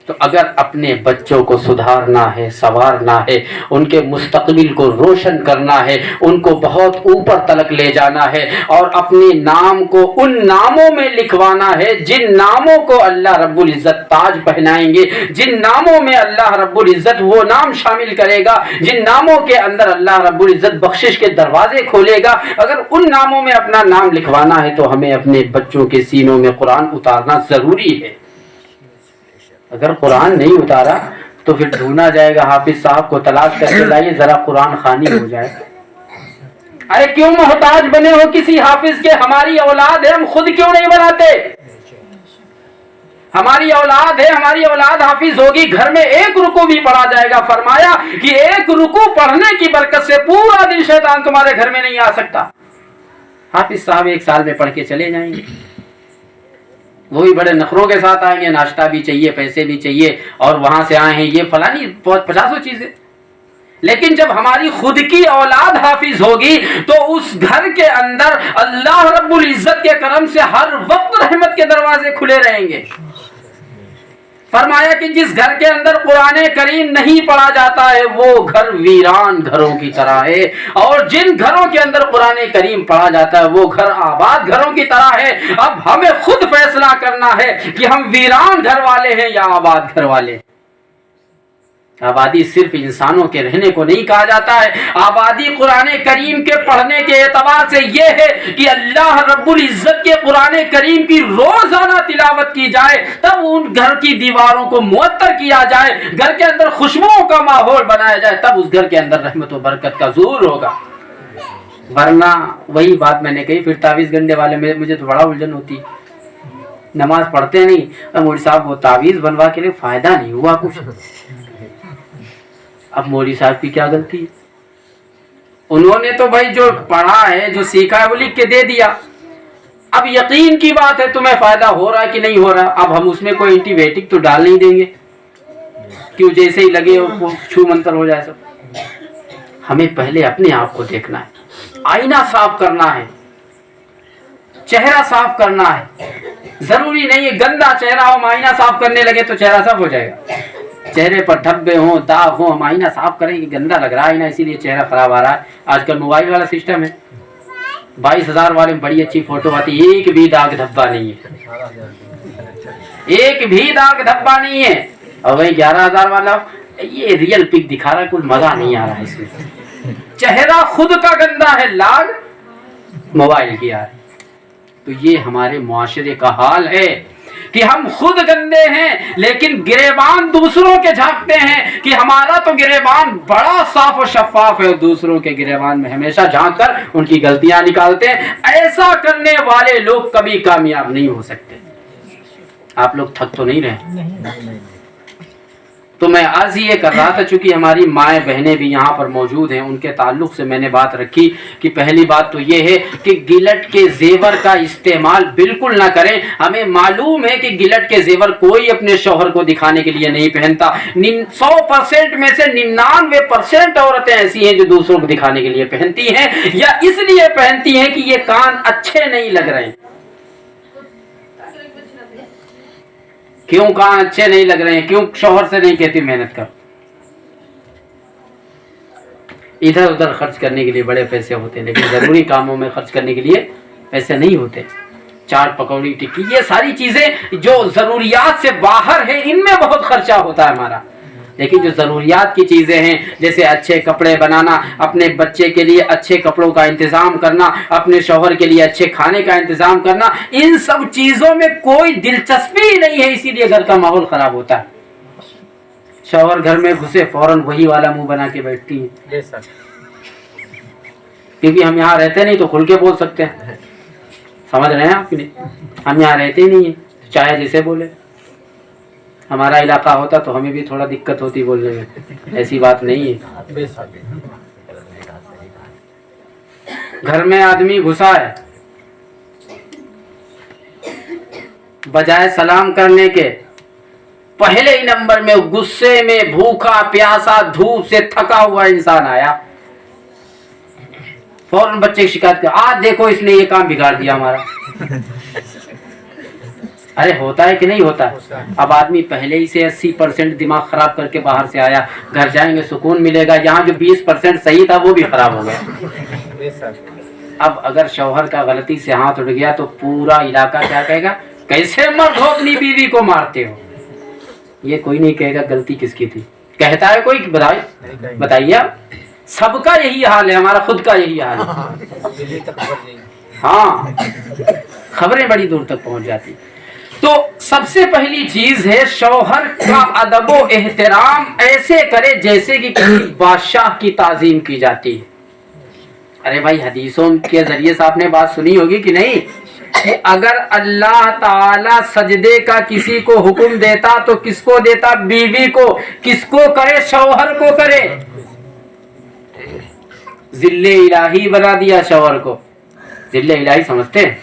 تو اگر اپنے بچوں کو سدھارنا ہے، سنوارنا ہے، ان کے مستقبل کو روشن کرنا ہے، ان کو بہت اوپر تلک لے جانا ہے، اور اپنے نام کو ان ناموں میں لکھوانا ہے جن ناموں کو اللہ رب العزت تاج پہنائیں گے، جن ناموں میں اللہ رب العزت وہ نام شامل کرے گا جن ناموں کے اندر اللہ رب العزت بخشش کے دروازے کھولے گا، اگر ان ناموں میں اپنا نام لکھوانا ہے تو ہمیں اپنے بچوں کے سینوں میں قرآن اتارنا ضروری ہے۔ اگر قرآن نہیں اتارا تو پھر ڈھونڈا جائے گا، حافظ صاحب کو تلاش کر کے لائیے ذرا قرآن خوانی ہو جائے۔ ارے کیوں محتاج بنے ہو کسی حافظ کے؟ ہماری اولاد ہے، ہم خود کیوں نہیں بناتے؟ ہماری اولاد ہے، ہماری اولاد حافظ ہوگی، گھر میں ایک رکوع بھی پڑھا جائے گا۔ فرمایا کہ ایک رکوع پڑھنے کی برکت سے پورا دن شیطان تمہارے گھر میں نہیں آ سکتا۔ حافظ صاحب ایک سال میں پڑھ کے چلے جائیں گے، وہی بڑے نخروں کے ساتھ آئیں گے، ناشتہ بھی چاہیے، پیسے بھی چاہیے، اور وہاں سے آئے ہیں یہ فلانی 50 چیزیں۔ لیکن جب ہماری خود کی اولاد حافظ ہوگی تو اس گھر کے اندر اللہ رب العزت کے کرم سے ہر وقت رحمت کے دروازے کھلے رہیں گے۔ فرمایا کہ جس گھر کے اندر قرآن کریم نہیں پڑھا جاتا ہے وہ گھر ویران گھروں کی طرح ہے، اور جن گھروں کے اندر قرآن کریم پڑھا جاتا ہے وہ گھر آباد گھروں کی طرح ہے۔ اب ہمیں خود فیصلہ کرنا ہے کہ ہم ویران گھر والے ہیں یا آباد گھر والے ہیں۔ آبادی صرف انسانوں کے رہنے کو نہیں کہا جاتا ہے، آبادی قرآن کریم کے پڑھنے کے اعتبار سے یہ ہے کہ اللہ رب العزت کے قرآن کریم کی روزانہ تلاوت کی جائے، تب ان گھر کی دیواروں کو معطر کیا جائے، گھر کے اندر خوشبوؤں کا ماحول بنایا جائے، تب اس گھر کے اندر رحمت و برکت کا ظہور ہوگا۔ ورنہ وہی بات میں نے کہی، پھر تعویذ گنڈے والے میں مجھے تو بڑا الجھن ہوتی، نماز پڑھتے نہیں، مولوی صاحب وہ تعویذ بنوا کے لیے فائدہ نہیں ہوا کچھ۔ اب مولوی صاحب کی کیا غلطی ہے؟ انہوں نے تو بھائی جو پڑھا ہے، جو سیکھا ہے وہ لکھ کے دے دیا۔ اب یقین کی بات ہے تمہیں فائدہ ہو رہا ہے کہ نہیں ہو رہا، اب ہم اس میں کوئی اینٹی بائیوٹک تو ڈال نہیں دیں گے، کیوں جیسے ہی لگے وہ چھو منتر ہو جائے سب۔ ہمیں پہلے اپنے آپ کو دیکھنا ہے، آئینہ صاف کرنا ہے، چہرہ صاف کرنا ہے۔ ضروری نہیں ہے گندا چہرہ ہو، ہم آئینہ صاف کرنے لگے تو چہرہ صاف ہو جائے گا۔ چہرے پر دھبے ہوں، داغ ہوں، ہم آئینہ صاف کریں کہ گندا لگ رہا ہے آئینہ اسی لیے چہرہ خراب آ رہا ہے۔ آج کل موبائل والا سسٹم ہے، 22,000 والے میں بڑی اچھی فوٹو آتی، ایک بھی داغ دھبا نہیں ہے، ایک بھی داغ دھبا نہیں ہے۔ اور وہی 11,000 والا یہ ریئل پک دکھا رہا ہے، کوئی مزہ نہیں آ رہا ہے اس میں، چہرہ خود کا گندا ہے، لاگ موبائل کی آ رہی۔ تو یہ ہمارے معاشرے کا حال ہے۔ کہ ہم خود گندے ہیں لیکن گریبان دوسروں کے جھانکتے ہیں کہ ہمارا تو گریبان بڑا صاف و شفاف ہے، دوسروں کے گریبان میں ہمیشہ جھانک کر ان کی غلطیاں نکالتے ہیں. ایسا کرنے والے لوگ کبھی کامیاب نہیں ہو سکتے. آپ لوگ تھک تو نہیں رہے؟ تو میں عرض یہ کر رہا تھا، چونکہ ہماری مائیں بہنیں بھی یہاں پر موجود ہیں، ان کے تعلق سے میں نے بات رکھی کہ پہلی بات تو یہ ہے کہ گلٹ کے زیور کا استعمال بالکل نہ کریں. ہمیں معلوم ہے کہ گلٹ کے زیور کوئی اپنے شوہر کو دکھانے کے لیے نہیں پہنتا. 100% میں سے 99% عورتیں ایسی ہیں جو دوسروں کو دکھانے کے لیے پہنتی ہیں، یا اس لیے پہنتی ہیں کہ یہ کان اچھے نہیں لگ رہے ہیں. کیوں کان اچھے نہیں لگ رہے ہیں؟ کیوں شوہر سے نہیں کہتی محنت کر؟ ادھر ادھر خرچ کرنے کے لیے بڑے پیسے ہوتے ہیں لیکن ضروری کاموں میں خرچ کرنے کے لیے پیسے نہیں ہوتے. چاٹ پکوڑی ٹکی یہ ساری چیزیں جو ضروریات سے باہر ہیں ان میں بہت خرچہ ہوتا ہے ہمارا، لیکن جو ضروریات کی چیزیں ہیں جیسے اچھے کپڑے بنانا، اپنے بچے کے لیے اچھے کپڑوں کا انتظام کرنا، اپنے شوہر کے لیے اچھے کھانے کا انتظام کرنا، ان سب چیزوں میں کوئی دلچسپی نہیں ہے، اسی لیے گھر کا ماحول خراب ہوتا ہے. شوہر گھر میں گھسے فوراً وہی والا منہ بنا کے بیٹھتی ہیں، کیونکہ ہم یہاں رہتے نہیں تو کھل کے بول سکتے ہیں. سمجھ رہے ہیں آپ؟ ہم یہاں رہتے ہی نہیں ہیں، چاہے جیسے بولے. ہمارا علاقہ ہوتا تو ہمیں بھی تھوڑا دقت ہوتی بولنے میں، ایسی بات نہیں ہے. گھر میں آدمی گھسا ہے، بجائے سلام کرنے کے پہلے ہی نمبر میں غصے میں بھوکا پیاسا دھوپ سے تھکا ہوا انسان آیا، فوراً بچے کی شکایت کر، آج دیکھو اس نے یہ کام بگاڑ دیا ہمارا. ارے ہوتا ہے کہ نہیں ہوتا؟ اب آدمی پہلے ہی سے 80% دماغ خراب کر کے باہر سے آیا، گھر جائیں گے سکون ملے گا، یہاں جو 20% صحیح تھا وہ بھی خراب ہو گیا. اب اگر شوہر کا غلطی سے ہاتھ اٹھ گیا تو پورا علاقہ کیا کہے گا؟ کیسے مرد ہو اپنی بیوی کو مارتے ہو؟ یہ کوئی نہیں کہے گا غلطی کس کی تھی. کہتا ہے کوئی؟ بتائیے آپ. سب کا یہی حال ہے، ہمارا خود کا یہی حال ہے. ہاں، خبریں بڑی دور تک پہنچ جاتی. تو سب سے پہلی چیز ہے شوہر کا ادب و احترام ایسے کرے جیسے کہ کسی بادشاہ کی تعظیم کی جاتی ہے. ارے بھائی حدیثوں کے ذریعے سے آپ نے بات سنی ہوگی کہ نہیں کہ اگر اللہ تعالی سجدے کا کسی کو حکم دیتا تو کس کو دیتا؟ بیوی کو. کس کو کرے؟ شوہر کو کرے. ذل الہی بنا دیا شوہر کو. ذل الہی سمجھتے ہیں؟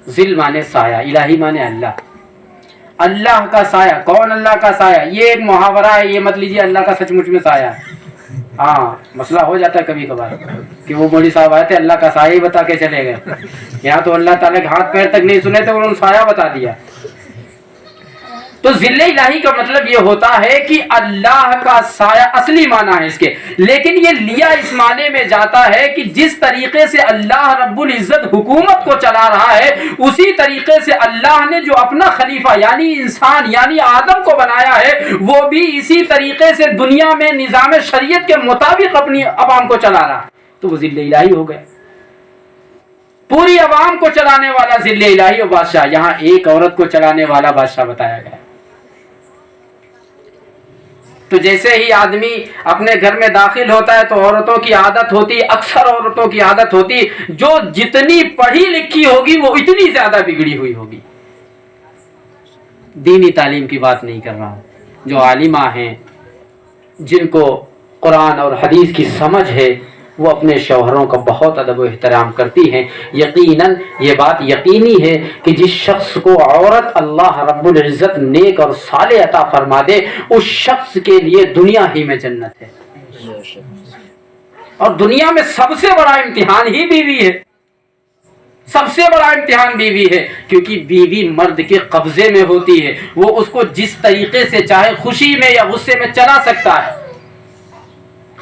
ذل مانے سایہ، الہی مانے اللہ. اللہ کا سایہ. کون اللہ کا سایہ؟ یہ ایک محاورہ ہے، یہ مت لیجیے اللہ کا سچ مچ میں سایہ ہے. ہاں مسئلہ ہو جاتا ہے کبھی کبھار کہ وہ مولوی صاحب آئے تھے اللہ کا سایہ ہی بتا کے چلے گئے. یہاں تو اللہ تعالیٰ کے ہاتھ پیر تک نہیں سنے تھے، انہوں نے سایہ بتا دیا. تو ذل الہی کا مطلب یہ ہوتا ہے کہ اللہ کا سایہ اصلی معنی ہے اس کے، لیکن یہ لیا اس معنی میں جاتا ہے کہ جس طریقے سے اللہ رب العزت حکومت کو چلا رہا ہے اسی طریقے سے اللہ نے جو اپنا خلیفہ یعنی انسان یعنی آدم کو بنایا ہے وہ بھی اسی طریقے سے دنیا میں نظام شریعت کے مطابق اپنی عوام کو چلا رہا ہے. تو وہ ذل الہی ہو گئے. پوری عوام کو چلانے والا ذل الہی و بادشاہ. یہاں ایک عورت کو چلانے والا بادشاہ بتایا گیا. تو جیسے ہی آدمی اپنے گھر میں داخل ہوتا ہے تو عورتوں کی عادت ہوتی، اکثر عورتوں کی عادت ہوتی جو جتنی پڑھی لکھی ہوگی وہ اتنی زیادہ بگڑی ہوئی ہوگی. دینی تعلیم کی بات نہیں کر رہا ہوں. جو عالمہ ہیں جن کو قرآن اور حدیث کی سمجھ ہے وہ اپنے شوہروں کا بہت ادب و احترام کرتی ہیں. یقیناً یہ بات یقینی ہے کہ جس شخص کو عورت اللہ رب العزت نیک اور صالح عطا فرما دے اس شخص کے لیے دنیا ہی میں جنت ہے. اور دنیا میں سب سے بڑا امتحان ہی بیوی ہے. سب سے بڑا امتحان بیوی ہے کیونکہ بیوی مرد کے قبضے میں ہوتی ہے. وہ اس کو جس طریقے سے چاہے خوشی میں یا غصے میں چلا سکتا ہے.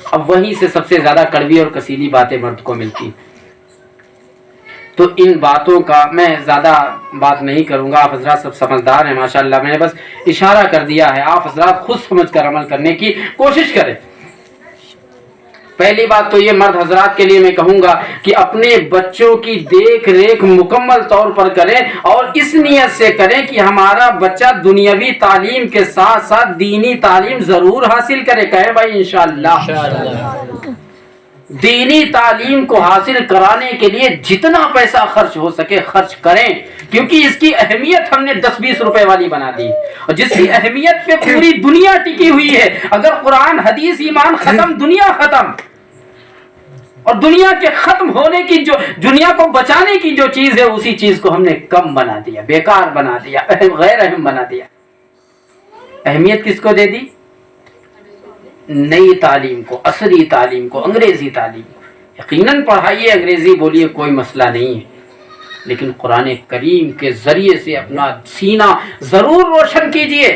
اب وہیں سے سب سے زیادہ کڑوی اور کسیلی باتیں مرد کو ملتی. تو ان باتوں کا میں زیادہ بات نہیں کروں گا. آپ حضرات سب سمجھدار ہیں ماشاءاللہ. میں نے بس اشارہ کر دیا ہے. آپ حضرات خود سمجھ کر عمل کرنے کی کوشش کریں. پہلی بات تو یہ مرد حضرات کے لیے میں کہوں گا کہ اپنے بچوں کی دیکھ ریکھ مکمل طور پر کریں اور اس نیت سے کریں کہ ہمارا بچہ دنیاوی تعلیم کے ساتھ ساتھ دینی تعلیم ضرور حاصل کرے. کہیں بھائی انشاءاللہ. دینی تعلیم کو حاصل کرانے کے لیے جتنا پیسہ خرچ ہو سکے خرچ کریں، کیونکہ اس کی اہمیت ہم نے 10-20 روپے والی بنا دی، اور جس کی اہمیت پہ پوری دنیا ٹکی ہوئی ہے. اگر قرآن حدیث ایمان ختم، دنیا ختم. اور دنیا کے ختم ہونے کی جو دنیا کو بچانے کی جو چیز ہے اسی چیز کو ہم نے کم بنا دیا، بیکار بنا دیا، غیر اہم بنا دیا. اہمیت کس کو دے دی؟ نئی تعلیم کو، عصری تعلیم کو، انگریزی تعلیم کو. یقیناً پڑھائیے، انگریزی بولیے، کوئی مسئلہ نہیں ہے، لیکن قرآن کریم کے ذریعے سے اپنا سینہ ضرور روشن کیجئے.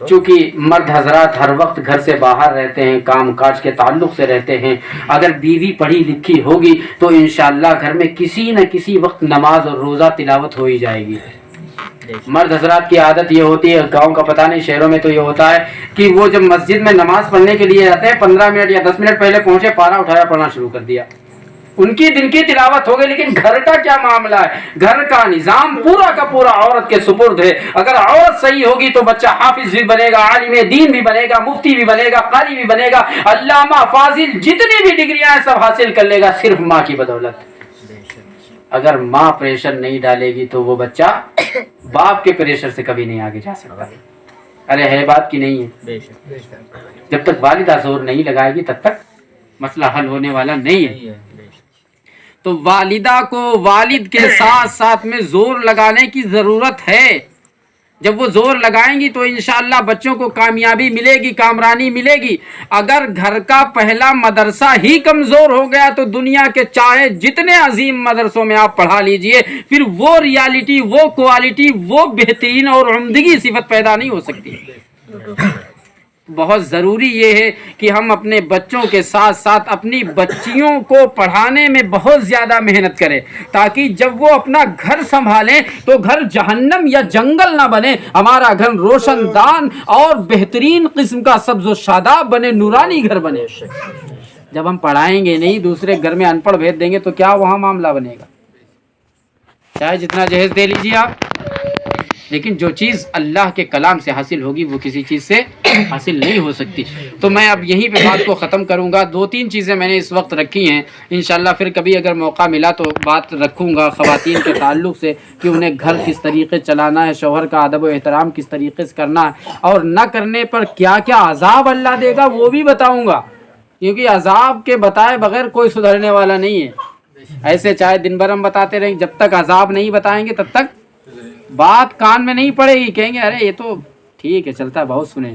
چونکہ مرد حضرات ہر وقت گھر سے باہر رہتے ہیں، کام کاج کے تعلق سے رہتے ہیں. اگر بیوی پڑھی لکھی ہوگی تو انشاءاللہ گھر میں کسی نہ کسی وقت نماز اور روزہ تلاوت ہو ہی جائے گی. مرد حضرات کی عادت یہ ہوتی ہے، گاؤں کا پتہ نہیں، شہروں میں تو یہ ہوتا ہے کہ وہ جب مسجد میں نماز پڑھنے کے لیے جاتے ہیں 15 منٹ یا 10 منٹ پہلے پہنچے، پارا اٹھایا، پڑھنا شروع کر دیا. ان کی دن کی تلاوت ہو گئی، لیکن گھر کا کیا معاملہ ہے؟ گھر کا نظام پورا کا پورا عورت کے سپرد ہے. اگر عورت صحیح ہوگی تو بچہ حافظ بھی بنے گا، عالم دین بھی بنے گا، مفتی بھی بنے گا، قاری بھی بنے گا، علامہ فاضل جتنی بھی ڈگریاں ہیں سب حاصل کر لے گا، صرف ماں کی بدولت. اگر ماں پریشر نہیں ڈالے گی تو وہ بچہ باپ کے پریشر سے کبھی نہیں آگے جا سکتا. ارے ہے بات کی نہیں ہے؟ جب تک والدہ زور نہیں لگائے گی تب تک مسئلہ حل ہونے والا نہیں ہے. تو والدہ کو والد کے ساتھ ساتھ میں زور لگانے کی ضرورت ہے. جب وہ زور لگائیں گی تو انشاءاللہ بچوں کو کامیابی ملے گی، کامرانی ملے گی. اگر گھر کا پہلا مدرسہ ہی کمزور ہو گیا تو دنیا کے چاہے جتنے عظیم مدرسوں میں آپ پڑھا لیجئے، پھر وہ ریالٹی، وہ کوالٹی، وہ بہترین اور عمدگی صفت پیدا نہیں ہو سکتی. بہت ضروری یہ ہے کہ ہم اپنے بچوں کے ساتھ ساتھ اپنی بچیوں کو پڑھانے میں بہت زیادہ محنت کریں، تاکہ جب وہ اپنا گھر سنبھالیں تو گھر جہنم یا جنگل نہ بنے، ہمارا گھر روشن دان اور بہترین قسم کا سبز و شاداب بنے، نورانی گھر بنے. جب ہم پڑھائیں گے نہیں، دوسرے گھر میں ان پڑھ بھیج دیں گے تو کیا وہاں معاملہ بنے گا؟ چاہے جتنا جہیز دے لیجیے آپ، لیکن جو چیز اللہ کے کلام سے حاصل ہوگی وہ کسی چیز سے حاصل نہیں ہو سکتی. تو میں اب یہیں پہ بات کو ختم کروں گا. 2-3 چیزیں میں نے اس وقت رکھی ہیں، انشاءاللہ پھر کبھی اگر موقع ملا تو بات رکھوں گا خواتین کے تعلق سے، کہ انہیں گھر کس طریقے چلانا ہے، شوہر کا ادب و احترام کس طریقے سے کرنا ہے، اور نہ کرنے پر کیا کیا عذاب اللہ دے گا وہ بھی بتاؤں گا. کیونکہ عذاب کے بتائے بغیر کوئی سدھرنے والا نہیں ہے. ایسے چاہے دن بھر ہم بتاتے رہیں، جب تک عذاب نہیں بتائیں گے تب تک بات کان میں نہیں پڑے گی. کہیں گے ارے یہ تو ٹھیک ہے چلتا ہے، بہت سنے.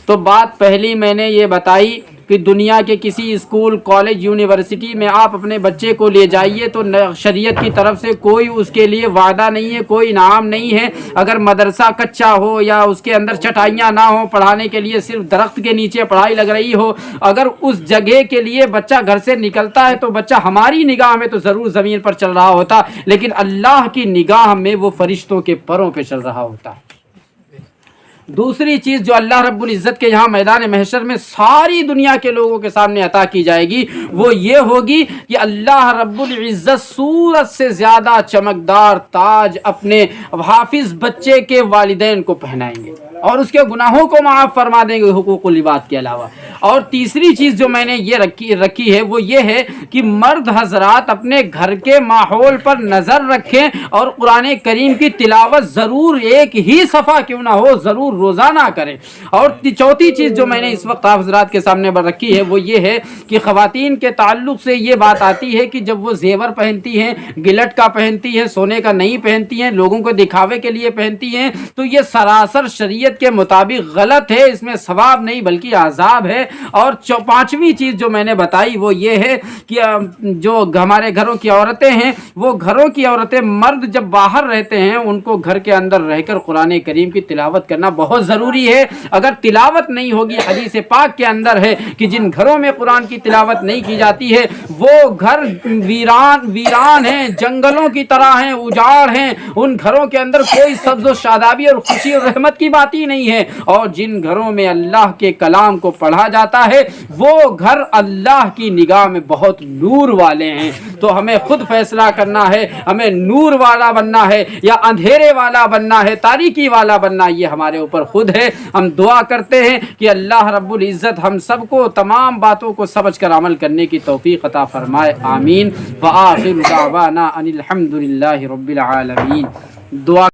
تو بات پہلی میں نے یہ بتائی کہ دنیا کے کسی اسکول، کالج، یونیورسٹی میں آپ اپنے بچے کو لے جائیے تو شریعت کی طرف سے کوئی اس کے لیے وعدہ نہیں ہے، کوئی انعام نہیں ہے. اگر مدرسہ کچا ہو یا اس کے اندر چٹائیاں نہ ہوں، پڑھانے کے لیے صرف درخت کے نیچے پڑھائی لگ رہی ہو، اگر اس جگہ کے لیے بچہ گھر سے نکلتا ہے تو بچہ ہماری نگاہ میں تو ضرور زمین پر چل رہا ہوتا، لیکن اللہ کی نگاہ میں وہ فرشتوں کے پروں پہ چل رہا ہوتا. دوسری چیز جو اللہ رب العزت کے یہاں میدان محشر میں ساری دنیا کے لوگوں کے سامنے عطا کی جائے گی، وہ یہ ہوگی کہ اللہ رب العزت سورج سے زیادہ چمکدار تاج اپنے حافظ بچے کے والدین کو پہنائیں گے اور اس کے گناہوں کو معاف فرما دیں گے حقوق العباد کے علاوہ. اور تیسری چیز جو میں نے یہ رکھی ہے وہ یہ ہے کہ مرد حضرات اپنے گھر کے ماحول پر نظر رکھیں اور قرآن کریم کی تلاوت ضرور ایک ہی صفحہ کیوں نہ ہو ضرور روزانہ کریں. اور چوتھی چیز جو میں نے اس وقت آپ حضرات کے سامنے رکھی ہے وہ یہ ہے کہ خواتین کے تعلق سے یہ بات آتی ہے کہ جب وہ زیور پہنتی ہیں، گلٹ کا پہنتی ہیں، سونے کا نہیں پہنتی ہیں، لوگوں کو دکھاوے کے لیے پہنتی ہیں، تو یہ سراسر شریعت کے مطابق غلط ہے. اس میں ثواب نہیں بلکہ عذاب ہے. اور پانچویں چیز جو میں نے بتائی وہ یہ ہے کہ جو ہمارے گھروں کی عورتیں ہیں، وہ گھروں کی عورتیں، مرد جب باہر رہتے ہیں ان کو گھر کے اندر رہ کر قرآن کریم کی تلاوت کرنا بہت ضروری ہے. اگر تلاوت نہیں ہوگی، حدیث پاک کے اندر ہے کہ جن گھروں میں قرآن کی تلاوت نہیں کی جاتی ہے وہ گھر ویران ہیں، جنگلوں کی طرح ہیں، اجاڑ ہیں. ان گھروں کے اندر کوئی سبز و شادابی اور خوشی اور رحمت کی بات ہی ہی نہیں ہے، اور جن گھروں میں اللہ کے کلام کو پڑھا جاتا ہے وہ گھر اللہ کی نگاہ میں بہت نور والے ہیں۔ تو ہمیں خود فیصلہ کرنا ہے، ہمیں نور والا بننا ہے یا اندھیرے والا بننا ہے، تاریکی والا بننا، یہ ہمارے اوپر خود ہے۔ ہم دعا کرتے ہیں کہ اللہ رب العزت ہم سب کو تمام باتوں کو سمجھ کر عمل کرنے کی توفیق عطا فرمائے، آمین۔ وآخر دعوانا ان الحمد للہ رب العالمین۔ دعا